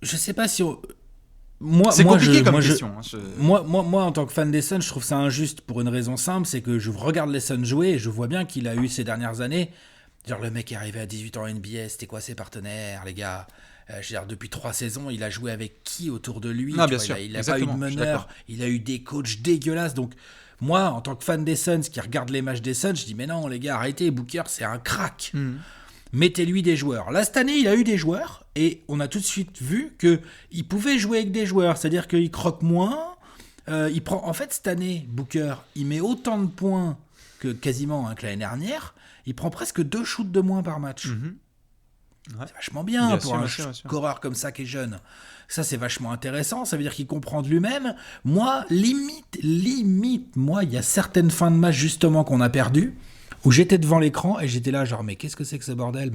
Je sais pas si... Moi, C'est compliqué comme moi, question. Moi, en tant que fan des Suns, je trouve ça injuste pour une raison simple, c'est que je regarde les Suns jouer et je vois bien qu'il a eu ces dernières années. Genre, le mec est arrivé à 18 ans en NBA, c'était quoi ses partenaires, les gars? Je veux dire, depuis 3 saisons, il a joué avec qui autour de lui? Non, tu bien vois, sûr, il a pas eu de exactement, je suis meneur, d'accord. il a eu des coachs dégueulasses. Donc, moi, en tant que fan des Suns qui regarde les matchs des Suns, je dis, mais non, les gars, arrêtez, Booker, c'est un crack. Mettez-lui des joueurs. Là, cette année, il a eu des joueurs et on a tout de suite vu qu'il pouvait jouer avec des joueurs. C'est-à-dire qu'il croque moins. Il prend... En fait, cette année, Booker, il met autant de points que quasiment que l'année dernière. Il prend presque 2 shoots de moins par match. Ouais. C'est vachement bien, Bien pour sûr, un bien sûr, bien sûr. scoreur comme ça qui est jeune. Ça, c'est vachement intéressant. Ça veut dire qu'il comprend de lui-même. Moi, limite, moi, il y a certaines fins de match, justement, qu'on a perdues, où j'étais devant l'écran et j'étais là, genre, mais qu'est-ce que c'est que ce bordel?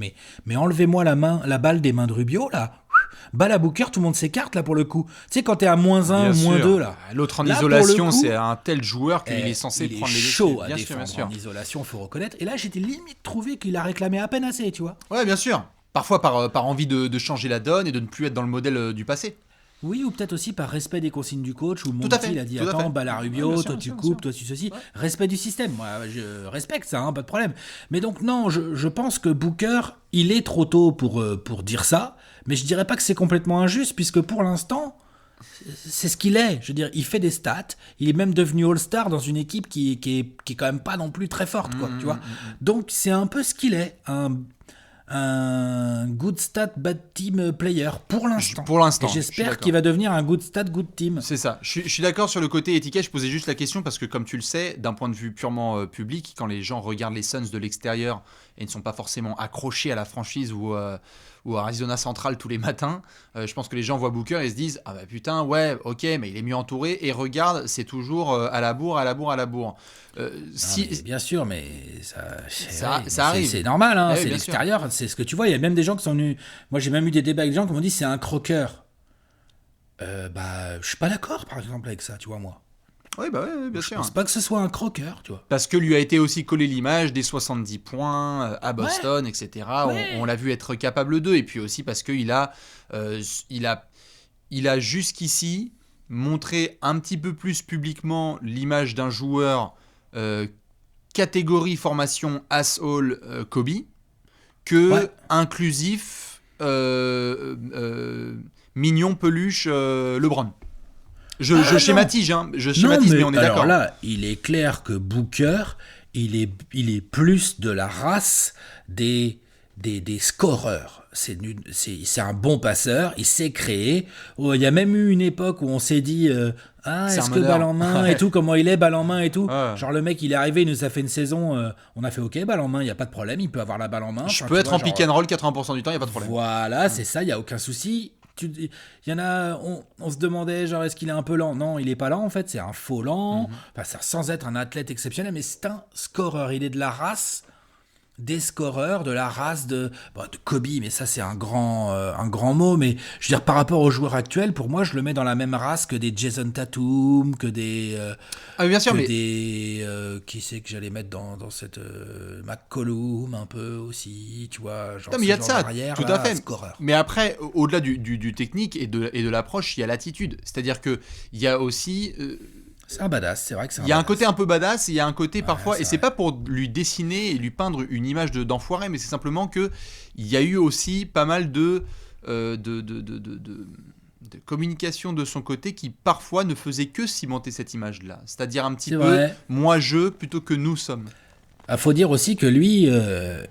Mais enlevez-moi la balle des mains de Rubio, là. Balle à Booker, tout le monde s'écarte, là, pour le coup. Tu sais, quand t'es à -1, Bien sûr. -2, là. L'autre en Là, pour isolation, le coup, c'est un tel joueur qu'il est censé il prendre les chaud à bien sûr, défendre bien sûr. en isolation, faut reconnaître. Et là, j'étais limite trouvé qu'il a réclamé à peine assez, tu vois. Ouais, bien sûr. Parfois par envie de changer la donne et de ne plus être dans le modèle du passé. Oui, ou peut-être aussi par respect des consignes du coach, où Tout à fait, Monty il a dit tout à attends, fait. balle à Rubio, Bien sûr, toi bien tu sûr, bien coupes, sûr. toi tu ceci. Ouais. Respect du système, moi je respecte ça, pas de problème. Mais donc non, je pense que Booker, il est trop tôt pour dire ça, mais je dirais pas que c'est complètement injuste, puisque pour l'instant, c'est ce qu'il est. Je veux dire, il fait des stats, il est même devenu All-Star dans une équipe qui est quand même pas non plus très forte, quoi, tu vois. Donc c'est un peu ce qu'il est, un good stat bad team player pour l'instant. Pour l'instant, Et je suis j'espère d'accord. qu'il va devenir un good stat good team. C'est ça. Je suis d'accord sur le côté étiquette. Je posais juste la question parce que, comme tu le sais, d'un point de vue purement public, quand les gens regardent les Suns de l'extérieur et ne sont pas forcément accrochés à la franchise ou à Arizona Central tous les matins, je pense que les gens voient Booker et se disent ah bah putain ouais ok mais il est mieux entouré et regarde c'est toujours à la bourre. Mais bien sûr, mais Ça mais arrive. c'est normal, Eh oui, c'est bien l'extérieur, c'est ce que tu vois. Il y a même des gens qui sont venus. Moi, j'ai même eu des débats avec des gens qui m'ont dit c'est un croqueur. Je suis pas d'accord, par exemple, avec ça, tu vois, moi. Oui, bah ouais, bien Je sûr. pense pas que ce soit un croqueur, tu vois. Parce que lui a été aussi collé l'image des 70 points à Boston, etc. Ouais. On l'a vu être capable d'eux. Et puis aussi parce qu'il a, il a jusqu'ici montré un petit peu plus publiquement l'image d'un joueur catégorie formation As-All Kobe que inclusif mignon peluche LeBron. Je schématise, mais on est d'accord. Alors là, il est clair que Booker, il est plus de la race des scoreurs. C'est un bon passeur, il sait créer. Il y a même eu une époque où on s'est dit est-ce que balle en main et tout, comment il est balle en main et tout. Ouais. Genre le mec, il est arrivé, il nous a fait une saison, on a fait ok, balle en main, il n'y a pas de problème, il peut avoir la balle en main. Je peux être en pick and roll 80% du temps, il n'y a pas de problème. Voilà, c'est ça, il n'y a aucun souci. Il y en a, on se demandait genre est-ce qu'il est un peu lent. Non, il est pas lent en fait, c'est un faux lent, sans être un athlète exceptionnel, mais c'est un scoreur. Il est de la race des scoreurs, de la race de Kobe, mais ça c'est un grand mot, mais je veux dire par rapport aux joueurs actuels, pour moi je le mets dans la même race que des Jason Tatum, que des bien sûr, mais des qui c'est que j'allais mettre dans cette McCollum un peu aussi, tu vois, genre non, mais il y a de ça, arrière, tout là, à fait. scoreur. Mais après, au-delà du technique et de l'approche, il y a l'attitude. C'est-à-dire que il y a aussi c'est un badass, c'est vrai que c'est un il y a un badass. côté un peu badass, il y a un côté parfois, et c'est vrai. pas pour lui dessiner et lui peindre une image d'enfoiré, mais c'est simplement que il y a eu aussi pas mal de communication de son côté qui parfois ne faisait que cimenter cette image-là. C'est-à-dire un petit C'est peu vrai. moi-je plutôt que nous sommes. Faut dire aussi que lui,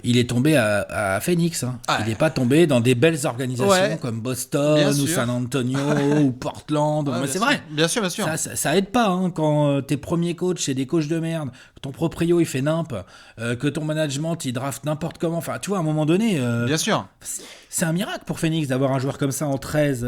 il est tombé à Phoenix. Il n'est pas tombé dans des belles organisations comme Boston Bien ou sûr. San Antonio ou Portland. Mais c'est vrai. Bien sûr, bien sûr. Ça aide pas quand tes premiers coachs, c'est des coachs de merde, que ton proprio il fait nimp, que ton management il draft n'importe comment. Enfin, tu vois, à un moment donné, Bien sûr. c'est un miracle pour Phoenix d'avoir un joueur comme ça en 13.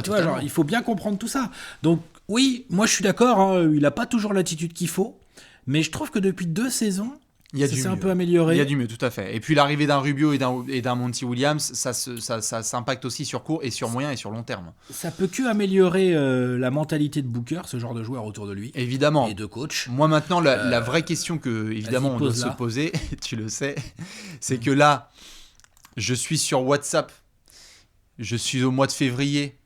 Tu vois, genre, il faut bien comprendre tout ça. Donc, oui, moi je suis d'accord, il n'a pas toujours l'attitude qu'il faut, mais je trouve que depuis 2 saisons, ça s'est un peu amélioré. Il y a du mieux, tout à fait. Et puis l'arrivée d'un Rubio et d'un Monty Williams, ça s'impacte aussi sur court et sur moyen et sur long terme. Ça peut que améliorer la mentalité de Booker, ce genre de joueur autour de lui. Évidemment. Et de coach. Moi maintenant, la vraie question que évidemment on doit se poser, tu le sais, c'est que là, je suis sur WhatsApp, je suis au mois de février,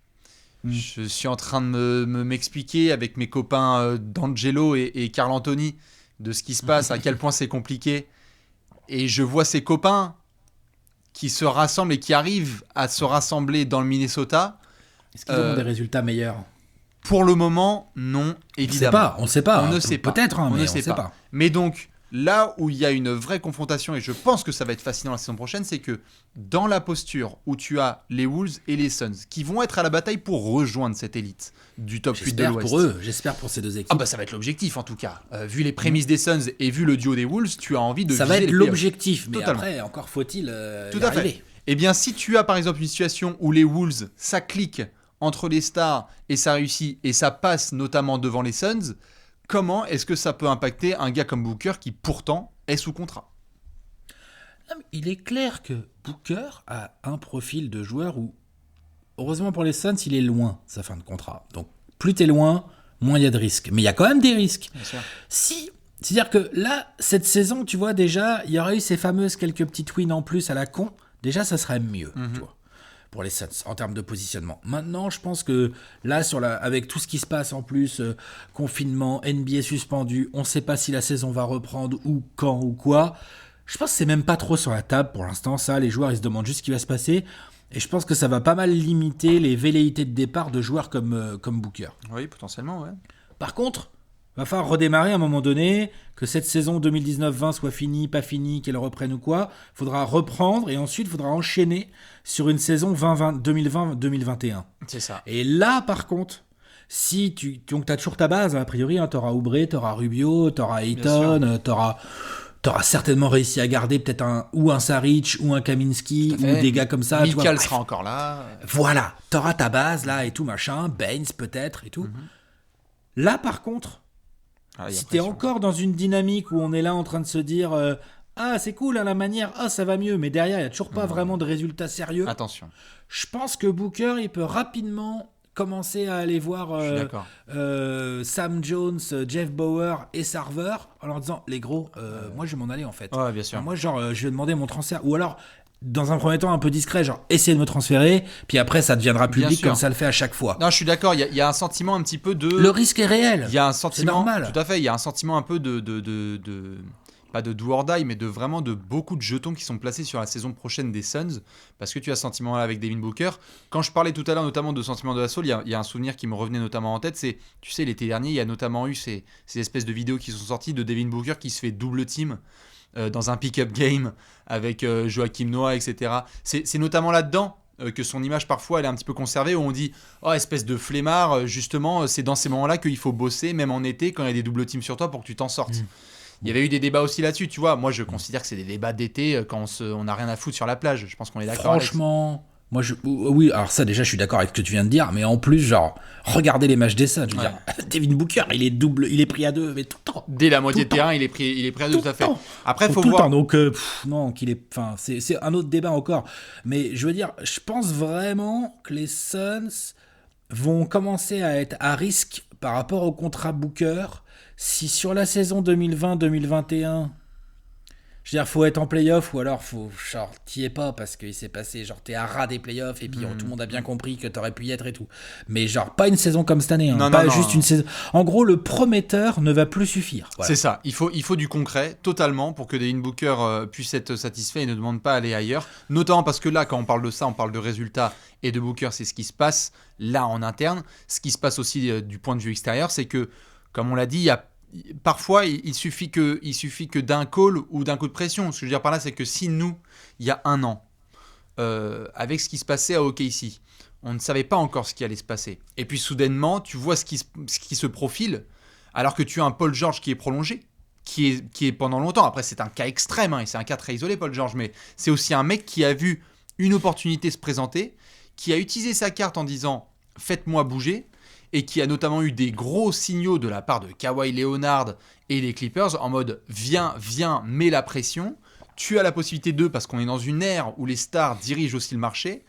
je suis en train de m'expliquer avec mes copains D'Angelo et Carl Anthony de ce qui se passe, à quel point c'est compliqué. Et je vois ces copains qui se rassemblent et qui arrivent à se rassembler dans le Minnesota. Est-ce qu'ils ont des résultats meilleurs ? Pour le moment, non, évidemment. On ne sait pas. On ne sait pas. Peut-être, on mais ne on sait ne sait pas. Mais donc, là où il y a une vraie confrontation, et je pense que ça va être fascinant la saison prochaine, c'est que dans la posture où tu as les Wolves et les Suns, qui vont être à la bataille pour rejoindre cette élite du top 8 de l'Ouest. J'espère pour ces 2 équipes. Ah bah ça va être l'objectif en tout cas. Vu les prémices des Suns et vu le duo des Wolves, tu as envie de ça viser va être les playoffs. l'objectif, mais Totalement. après, encore faut-il Tout y à arriver. fait. Eh bien, si tu as par exemple une situation où les Wolves, ça clique entre les stars et ça réussit et ça passe notamment devant les Suns, comment est-ce que ça peut impacter un gars comme Booker qui pourtant est sous contrat ? Non, mais il est clair que Booker a un profil de joueur où, heureusement pour les Suns, il est loin sa fin de contrat. Donc plus t'es loin, moins il y a de risques. Mais il y a quand même des risques. Bien sûr. C'est-à-dire que là, cette saison, tu vois, déjà, il y aurait eu ces fameuses quelques petites wins en plus à la con. Déjà, ça serait mieux. Tu vois. pour les Suns en termes de positionnement. Maintenant, je pense que là, avec tout ce qui se passe en plus, confinement, NBA suspendu, on ne sait pas si la saison va reprendre ou quand ou quoi. Je pense que c'est même pas trop sur la table pour l'instant. Ça, les joueurs, ils se demandent juste ce qui va se passer. Et je pense que ça va pas mal limiter les velléités de départ de joueurs comme Booker. Oui, potentiellement, ouais. Par contre, va falloir redémarrer à un moment donné, que cette saison 2019-20 soit finie, pas finie, qu'elle reprenne ou quoi. Il faudra reprendre et ensuite il faudra enchaîner sur une saison 2020-2021. C'est ça. Et là, par contre, si tu as toujours ta base, a priori, hein, tu auras Oubre, tu auras Rubio, tu auras Ayton, tu auras certainement réussi à garder peut-être un Saric ou un Kaminsky ou des gars comme ça. Mikal sera encore là. Voilà, tu auras ta base là et tout machin, Baines peut-être et tout. Mm-hmm. Là, par contre, si t'es encore dans une dynamique où on est là en train de se dire c'est cool, hein, la manière, ça va mieux, mais derrière, il n'y a toujours pas vraiment de résultats sérieux. Attention. Je pense que Booker, il peut rapidement commencer à aller voir Sam Jones, Jeff Bower et Sarver en leur disant, les gros, moi je vais m'en aller en fait. Ouais, bien sûr. Moi, je vais demander mon transfert. Ou alors, dans un premier temps un peu discret, essayez de me transférer, puis après ça deviendra public comme ça le fait à chaque fois. Non, je suis d'accord, il y a un sentiment un petit peu de... Le risque est réel. Il y a un sentiment... C'est normal. Tout à fait, il y a un sentiment un peu de pas de do or die, mais vraiment de beaucoup de jetons qui sont placés sur la saison prochaine des Suns, parce que tu as ce sentiment-là avec Devin Booker. Quand je parlais tout à l'heure notamment de sentiment de l'assaut, il y a un souvenir qui me revenait notamment en tête, c'est, tu sais, l'été dernier, il y a notamment eu ces espèces de vidéos qui sont sorties de Devin Booker qui se fait double team dans un pick-up game avec Joachim Noah, etc. C'est notamment là-dedans que son image parfois elle est un petit peu conservée, où on dit espèce de flemmard, justement c'est dans ces moments-là qu'il faut bosser, même en été quand il y a des double teams sur toi, pour que tu t'en sortes. Il y avait eu des débats aussi là-dessus, tu vois. Moi je considère que c'est des débats d'été quand on n'a rien à foutre sur la plage. Je pense qu'on est d'accord. Franchement, oui, alors ça déjà je suis d'accord avec ce que tu viens de dire, mais en plus regardez les matchs des Suns, je veux dire, Devin Booker il est pris à deux, mais tout le temps. Dès la moitié de terrain il est pris à deux, tout à fait. Après faut tout voir. Le temps, donc non c'est un autre débat encore, mais je veux dire, je pense vraiment que les Suns vont commencer à être à risque par rapport au contrat Booker si sur la saison 2020-2021. Je veux dire, faut être en play-off, ou alors t'y es pas parce qu'il s'est passé, t'es à ras des play-offs et puis tout le monde a bien compris que t'aurais pu y être et tout. Mais pas une saison comme cette année, hein, pas juste une saison. En gros, le prometteur ne va plus suffire. Voilà. C'est ça, il faut du concret, totalement, pour que Devin Booker puisse être satisfait et ne demande pas à aller ailleurs. Notamment parce que là, quand on parle de ça, on parle de résultats, et de Booker, c'est ce qui se passe là en interne. Ce qui se passe aussi du point de vue extérieur, c'est que, comme on l'a dit, parfois, il suffit que d'un call ou d'un coup de pression. Ce que je veux dire par là, c'est que si nous, il y a un an, avec ce qui se passait à OKC, on ne savait pas encore ce qui allait se passer. Et puis soudainement, tu vois ce qui se profile, alors que tu as un Paul George qui est prolongé, qui est pendant longtemps. Après, c'est un cas extrême, et c'est un cas très isolé, Paul George, mais c'est aussi un mec qui a vu une opportunité se présenter, qui a utilisé sa carte en disant « faites-moi bouger », et qui a notamment eu des gros signaux de la part de Kawhi Leonard et les Clippers en mode « viens, mets la pression ». Tu as la possibilité parce qu'on est dans une ère où les stars dirigent aussi le marché,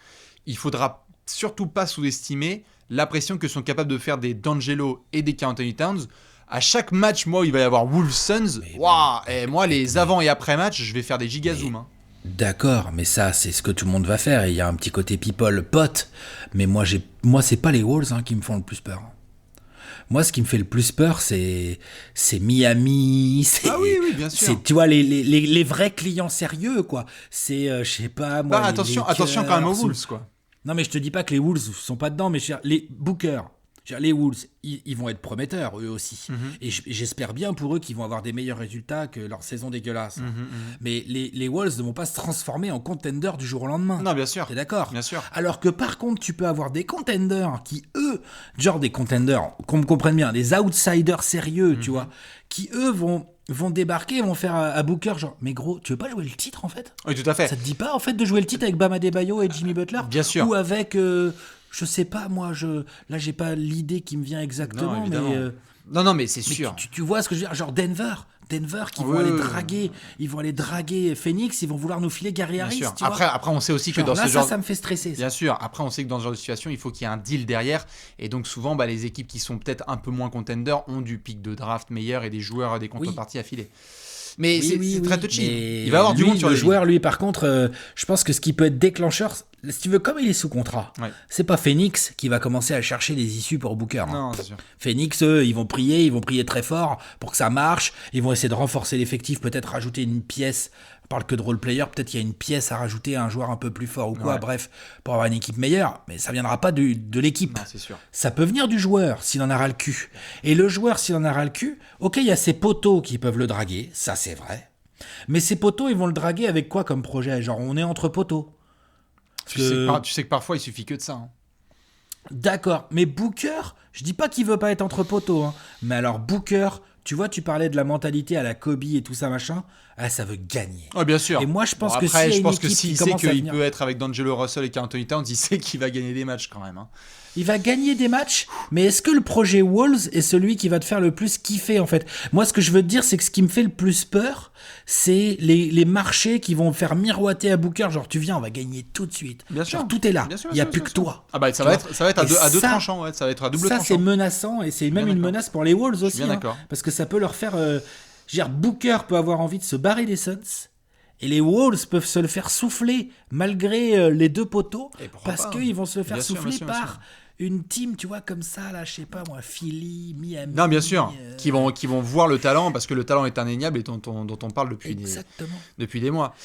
il faudra surtout pas sous-estimer la pression que sont capables de faire des D'Angelo et des Karl Anthony Towns. À chaque match, moi, il va y avoir Wolves Suns. Et moi, les avant et après match, je vais faire des gigazoom. Hein. D'accord, mais ça, c'est ce que tout le monde va faire. Et il y a un petit côté people pote. Mais moi, c'est pas les Wolves qui me font le plus peur. Moi, ce qui me fait le plus peur, c'est Miami. Oui, bien sûr. C'est, tu vois, les vrais clients sérieux, quoi. C'est, je sais pas, moi. Attention quand même aux Wolves, quoi. Non, mais je te dis pas que les Wolves sont pas dedans, mais les Booker. Les Wolves, ils vont être prometteurs, eux aussi. Et j'espère bien pour eux qu'ils vont avoir des meilleurs résultats que leur saison dégueulasse. Mais les Wolves ne vont pas se transformer en contenders du jour au lendemain. Non, bien sûr. T'es d'accord ? Bien sûr. Alors que par contre, tu peux avoir des contenders qui, eux, des contenders, qu'on me comprenne bien, des outsiders sérieux, tu vois, qui, eux, vont débarquer, vont faire à Booker mais gros, tu veux pas jouer le titre, en fait ? Oui, tout à fait. Ça te dit pas, en fait, de jouer le titre avec Bam Adebayo et Jimmy Butler ? Bien sûr. Ou avec... je sais pas, moi, là, j'ai pas l'idée qui me vient exactement, mais... Non, mais c'est sûr. Tu vois ce que je veux dire ? Denver qui vont aller draguer, ils vont aller draguer Phoenix, ils vont vouloir nous filer Gary Harris. Tu vois après, on sait aussi que dans là, ce genre... ça me fait stresser. Bien sûr. Après, on sait que dans ce genre de situation, il faut qu'il y ait un deal derrière. Et donc, souvent, les équipes qui sont peut-être un peu moins contenders ont du pic de draft meilleur et des joueurs, des contreparties à filer. Mais c'est très touchy. Il va avoir du lui, monde sur le les joueur, lui, par contre, je pense que ce qui peut être déclencheur, si tu veux, comme il est sous contrat, c'est pas Phoenix qui va commencer à chercher les issues pour Booker. Non, c'est sûr. Phoenix, eux, ils vont prier très fort pour que ça marche. Ils vont essayer de renforcer l'effectif, peut-être rajouter une pièce. On parle que de role player, peut-être qu'il y a une pièce à rajouter à un joueur un peu plus fort ou quoi, bref, pour avoir une équipe meilleure, mais ça viendra pas de l'équipe. Non, c'est sûr. Ça peut venir du joueur s'il en a ras le cul. Et le joueur, s'il en a ras le cul, ok, il y a ses poteaux qui peuvent le draguer, ça c'est vrai. Mais ces poteaux, ils vont le draguer avec quoi comme projet ? Genre, on est entre poteaux. Tu sais que parfois, il suffit que de ça. Hein. D'accord, mais Booker, je dis pas qu'il veut pas être entre poteaux, hein, mais alors Booker, tu vois, tu parlais de la mentalité à la Kobe et tout ça, machin, ça veut gagner. Oh, bien sûr. Et moi, je pense que après, si je pense que s'il sait qu'il venir... peut être avec D'Angelo Russell et Karl-Anthony Towns, il sait qu'il va gagner des matchs quand même. Hein. Il va gagner des matchs, mais est-ce que le projet Walls est celui qui va te faire le plus kiffer en fait ? Moi, ce que je veux te dire, c'est que ce qui me fait le plus peur, c'est les marchés qui vont faire miroiter à Booker, genre tu viens, on va gagner tout de suite. Bien sûr. Genre tout est là, il n'y a plus que toi. Ah bah ça va être à deux tranchants, ça va être à double tranchant. Ça c'est menaçant et c'est même une menace pour les Walls aussi. Bien d'accord. Parce que ça peut leur faire... Booker peut avoir envie de se barrer des Suns. Et les Wolves peuvent se le faire souffler malgré les deux poteaux parce qu'ils vont se le faire souffler par une team, tu vois, comme ça, là, je sais pas moi, Philly, Miami. Non, bien sûr, qui vont voir le talent parce que le talent est indéniable et dont on parle depuis des mois.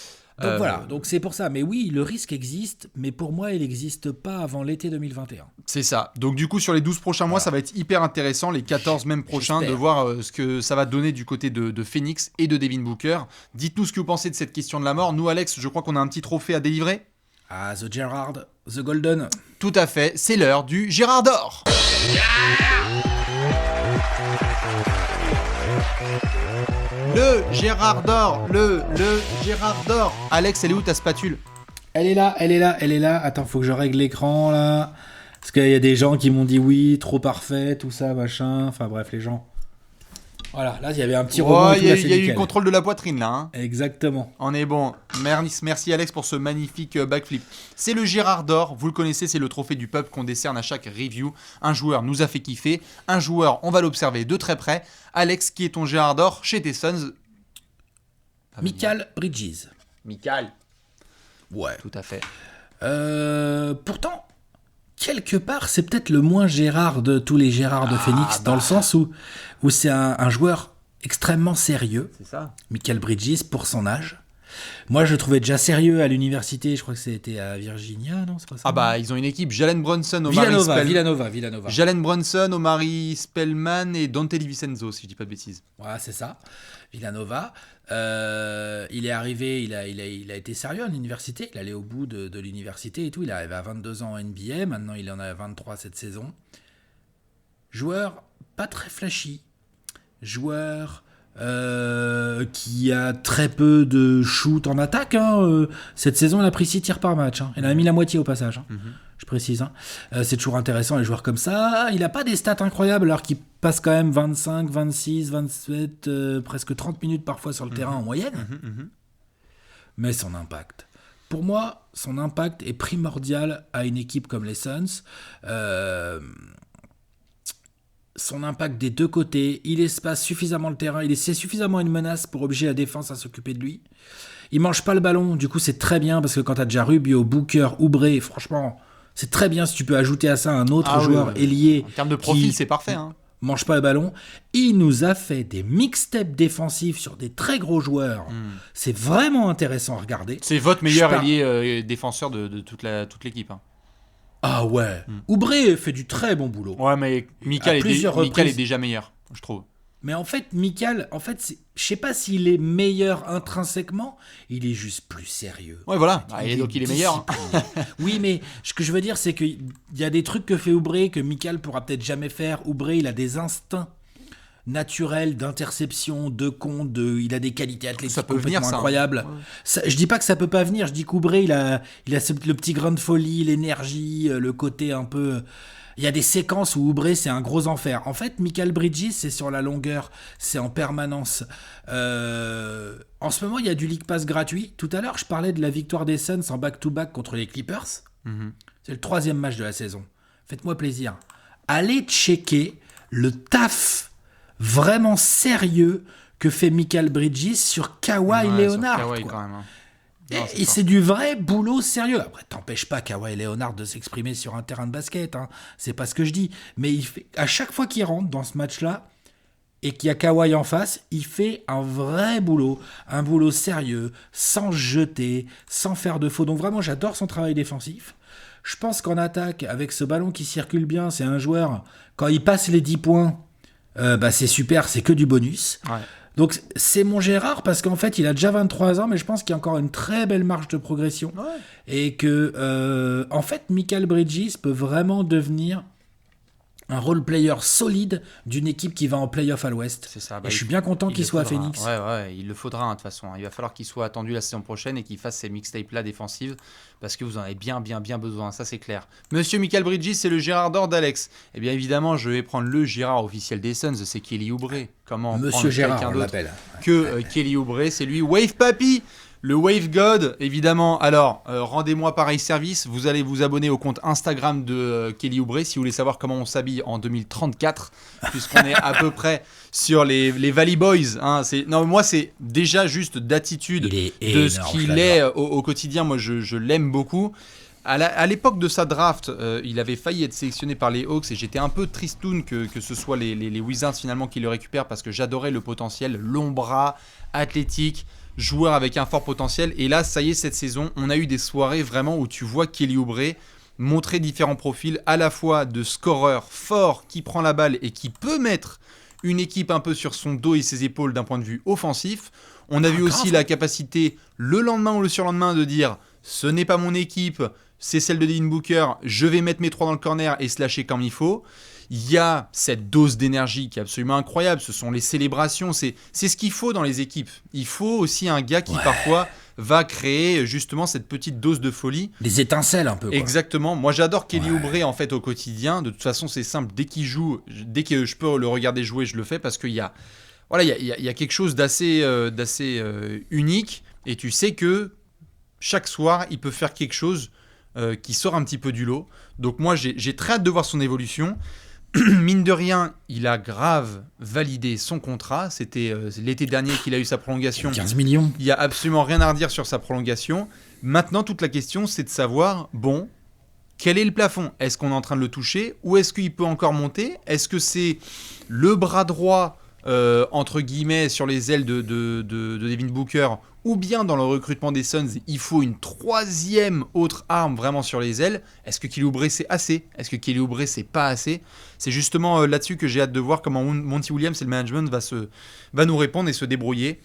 Donc voilà, donc c'est pour ça. Mais oui, le risque existe, mais pour moi, il n'existe pas avant l'été 2021. C'est ça. Donc du coup, sur les 12 prochains mois, ça va être hyper intéressant, les 14 même prochains, de voir ce que ça va donner du côté de Phoenix et de Devin Booker. Dites-nous ce que vous pensez de cette question de la mort. Nous, Alex, je crois qu'on a un petit trophée à délivrer. Ah, The Gerrard, The Golden. Tout à fait, c'est l'heure du Gérard d'or. Le Gérard d'or, le Gérard d'or. Alex, elle est où ta spatule ? Elle est là. Attends, faut que je règle l'écran là. Parce qu'il y a des gens qui m'ont dit oui, trop parfait, tout ça, machin. Enfin bref, les gens. Voilà, là il y avait un petit rebond. Il y a eu le contrôle de la poitrine là. Hein. Exactement. On est bon. Merci Alex pour ce magnifique backflip. C'est le Gérard d'or, vous le connaissez, c'est le trophée du peuple qu'on décerne à chaque review. Un joueur nous a fait kiffer, un joueur on va l'observer de très près. Alex, qui est ton Gérard d'or chez tes Suns ? Mikal Bridges. Mikal. Ouais. Tout à fait. Pourtant, quelque part, c'est peut-être le moins Gérard de tous les Gérards de Phoenix, dans le sens où c'est un joueur extrêmement sérieux. C'est ça. Mikal Bridges, pour son âge. Moi, je le trouvais déjà sérieux à l'université. Je crois que c'était à Virginia, non ? C'est pas ça, ah bah, ils ont une équipe. Jalen Brunson, Villanova. Jalen Brunson, Omari Spellman et Dante DiVincenzo, si je dis pas de bêtises. Ouais, c'est ça. Villanova. Il est arrivé, il a été sérieux à l'université. Il allait au bout de l'université et tout. Il est arrivé à 22 ans en NBA. Maintenant, il en a 23 cette saison. Joueur pas très flashy. Joueur... qui a très peu de shoot en attaque. Hein. Cette saison, il a pris 6 tirs par match. Hein. Il en a mis la moitié au passage. Hein. Je précise. Hein. C'est toujours intéressant, les joueurs comme ça. Il n'a pas des stats incroyables, alors qu'il passe quand même 25, 26, 27, presque 30 minutes parfois sur le terrain en moyenne. Mais son impact. Pour moi, son impact est primordial à une équipe comme les Suns. Son impact des deux côtés, il espace suffisamment le terrain, il essaie suffisamment une menace pour obliger la défense à s'occuper de lui. Il mange pas le ballon, du coup c'est très bien parce que quand t'as déjà Rubio, Booker, Oubre, franchement, c'est très bien si tu peux ajouter à ça un autre joueur ailier. En termes de profil, c'est parfait. Hein. Mange pas le ballon. Il nous a fait des mixtapes défensifs sur des très gros joueurs. C'est vraiment intéressant à regarder. C'est votre meilleur ailier défenseur de toute l'équipe. Hein. Ah ouais. Oubre fait du très bon boulot. Ouais, mais Mikal est déjà meilleur, je trouve. Mais en fait, Mikal, je sais pas s'il est meilleur intrinsèquement, il est juste plus sérieux. Ouais, voilà. Donc il est meilleur. Oui, mais ce que je veux dire, c'est qu'il y a des trucs que fait Oubre que Mikal pourra peut-être jamais faire. Oubre, il a des instincts naturels d'interception, de compte, il a des qualités athlétiques complètement incroyables. Ouais. Ça, je dis pas que ça peut pas venir, je dis qu'Oubre, il a le petit grain de folie, l'énergie, le côté un peu... Il y a des séquences où Oubre, c'est un gros enfer. En fait, Mikal Bridges, c'est sur la longueur, c'est en permanence. En ce moment, il y a du League Pass gratuit. Tout à l'heure, je parlais de la victoire des Suns en back-to-back contre les Clippers. C'est le 3e match de la saison. Faites-moi plaisir. Allez checker le taf vraiment sérieux que fait Mikal Bridges sur Kawhi Leonard. Sur Kawhi, quoi. Quand même, hein. Non, et c'est du vrai boulot sérieux. Après, t'empêches pas Kawhi Leonard de s'exprimer sur un terrain de basket. Hein. C'est pas ce que je dis. Mais à chaque fois qu'il rentre dans ce match-là et qu'il y a Kawhi en face, il fait un vrai boulot. Un boulot sérieux, sans se jeter, sans faire de faux. Donc vraiment, j'adore son travail défensif. Je pense qu'en attaque, avec ce ballon qui circule bien, c'est un joueur, quand il passe les 10 points, c'est super, c'est que du bonus. Ouais. Donc c'est mon Gérard parce qu'en fait il a déjà 23 ans mais je pense qu'il y a encore une très belle marge de progression et que en fait Mikal Bridges peut vraiment devenir un role player solide d'une équipe qui va en play-off à l'Ouest. C'est ça. Et je suis bien content qu'il soit à Phoenix. Ouais, il le faudra de toute façon. Il va falloir qu'il soit attendu la saison prochaine et qu'il fasse ces mixtapes-là défensives parce que vous en avez bien besoin, ça c'est clair. Monsieur Mikal Bridges, c'est le Gérard d'or d'Alex. Eh bien évidemment, je vais prendre le Gérard officiel des Suns, c'est Kelly Oubre. Comment Monsieur Gérard, on l'appelle. Kelly Oubre, c'est lui. Wave Papi, le Wave God, évidemment. Alors, rendez-moi pareil service. Vous allez vous abonner au compte Instagram de Kelly Oubre si vous voulez savoir comment on s'habille en 2034, puisqu'on est à peu près sur les Valley Boys. Hein. Non, moi, c'est déjà juste d'attitude de ce qu'il est au quotidien. Moi, je l'aime beaucoup. À l'époque de sa draft, il avait failli être sélectionné par les Hawks et j'étais un peu tristoun que ce soit les Wizards finalement qui le récupèrent parce que j'adorais le potentiel, long bras, athlétique, joueur avec un fort potentiel. Et là, ça y est, cette saison, on a eu des soirées vraiment où tu vois Kelly Oubre montrer différents profils, à la fois de scoreur fort qui prend la balle et qui peut mettre une équipe un peu sur son dos et ses épaules d'un point de vue offensif. On a vu aussi la capacité, le lendemain ou le surlendemain, de dire « ce n'est pas mon équipe ». C'est celle de Devin Booker, je vais mettre mes 3 dans le corner et se lâcher comme il faut. Il y a cette dose d'énergie qui est absolument incroyable, ce sont les célébrations, c'est ce qu'il faut dans les équipes. Il faut aussi un gars qui parfois va créer justement cette petite dose de folie. Des étincelles un peu. Quoi. Exactement, moi j'adore Kelly Oubre en fait au quotidien, de toute façon c'est simple, dès qu'il joue, dès que je peux le regarder jouer, je le fais parce qu'il y a, il y a quelque chose d'assez unique et tu sais que chaque soir il peut faire quelque chose qui sort un petit peu du lot. Donc moi j'ai très hâte de voir son évolution. Mine de rien, il a grave validé son contrat. C'était l'été dernier qu'il a eu sa prolongation. 15 millions. Il n'y a absolument rien à redire sur sa prolongation. Maintenant, toute la question, c'est de savoir, quel est le plafond ? Est-ce qu'on est en train de le toucher ou est-ce qu'il peut encore monter ? Est-ce que c'est le bras droit, entre guillemets, sur les ailes de Devin Booker, ou bien dans le recrutement des Suns, il faut une troisième autre arme vraiment sur les ailes. Est-ce que Kelly Oubre c'est assez ? Est-ce que Kelly Oubre c'est pas assez ? C'est justement là-dessus que j'ai hâte de voir comment Monty Williams et le management va nous répondre et se débrouiller.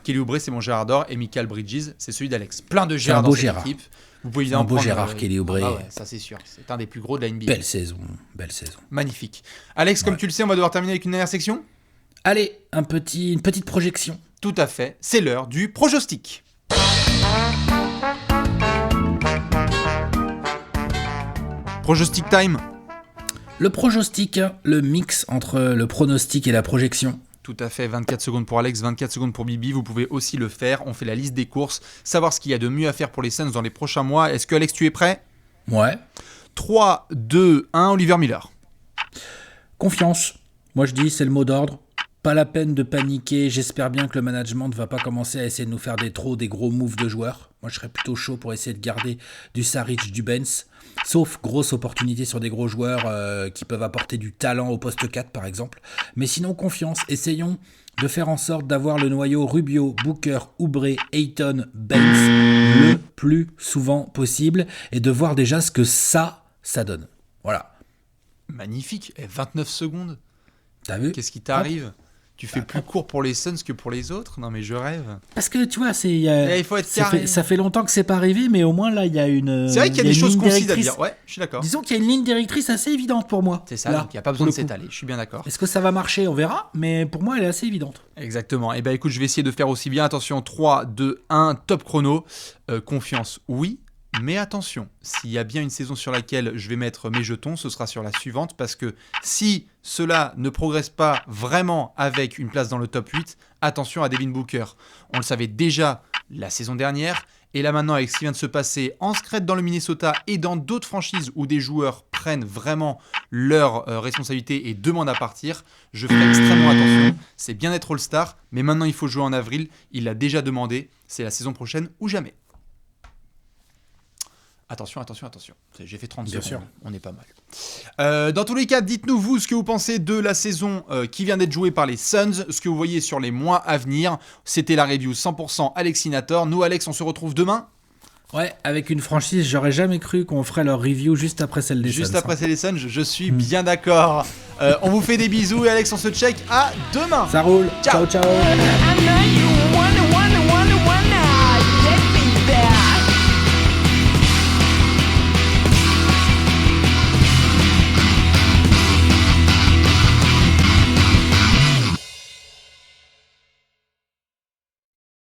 Kelly Oubre c'est mon Gérard d'or et Mikal Bridges c'est celui d'Alex. Plein de Gérard dans cette équipe. Vous pouvez évidemment prendre Gérard Kelly Oubre. Ah ouais, ça c'est sûr. C'est un des plus gros de la NBA. Belle saison. Magnifique. Alex, comme tu le sais, on va devoir terminer avec une dernière section. Allez, une petite projection. Tout à fait, c'est l'heure du pronostic. Pronostic time. Le pronostic, le mix entre le pronostic et la projection. Tout à fait, 24 secondes pour Alex, 24 secondes pour Bibi, vous pouvez aussi le faire. On fait la liste des courses, savoir ce qu'il y a de mieux à faire pour les Suns dans les prochains mois. Est-ce que Alex, tu es prêt ? Ouais. 3, 2, 1, Oliver Miller. Confiance. Moi je dis, c'est le mot d'ordre. Pas la peine de paniquer, j'espère bien que le management ne va pas commencer à essayer de nous faire des gros moves de joueurs. Moi je serais plutôt chaud pour essayer de garder du Saric, du Benz, sauf grosse opportunité sur des gros joueurs qui peuvent apporter du talent au poste 4 par exemple. Mais sinon confiance, essayons de faire en sorte d'avoir le noyau Rubio, Booker, Oubre, Ayton, Benz le plus souvent possible et de voir déjà ce que ça donne. Voilà. Magnifique, 29 secondes. T'as vu ? Qu'est-ce qui t'arrive ? Tu fais plus court pour les Suns que pour les autres ? Non mais je rêve. Parce que tu vois, il faut être carré. Ça fait longtemps que c'est pas arrivé, mais au moins là, il y a une. C'est vrai qu'il y a des choses concises à dire. Ouais, je suis d'accord. Disons qu'il y a une ligne directrice assez évidente pour moi. C'est ça, là, donc il n'y a pas besoin de s'étaler. Je suis bien d'accord. Est-ce que ça va marcher ? On verra, mais pour moi, elle est assez évidente. Exactement. Et écoute, je vais essayer de faire aussi bien. Attention, 3, 2, 1, top chrono. Confiance, oui. Mais attention, s'il y a bien une saison sur laquelle je vais mettre mes jetons, ce sera sur la suivante, parce que si cela ne progresse pas vraiment avec une place dans le top 8, attention à Devin Booker. On le savait déjà la saison dernière, et là maintenant avec ce qui vient de se passer en secret dans le Minnesota et dans d'autres franchises où des joueurs prennent vraiment leur responsabilité et demandent à partir, je ferai extrêmement attention. C'est bien d'être All-Star, mais maintenant il faut jouer en avril. Il l'a déjà demandé. C'est la saison prochaine ou jamais. Attention. J'ai fait 30 Bien secondes. sûr. On est pas mal. Dans tous les cas, dites-nous vous ce que vous pensez de la saison qui vient d'être jouée par les Suns, ce que vous voyez sur les mois à venir. C'était la review 100% Alexinator. Nous, Alex, on se retrouve demain. Ouais, avec une franchise, j'aurais jamais cru qu'on ferait leur review juste après celle des Suns. Juste après celle des Suns, je suis bien d'accord. On vous fait des bisous et Alex, on se check à demain. Ça roule. Ciao. Ciao.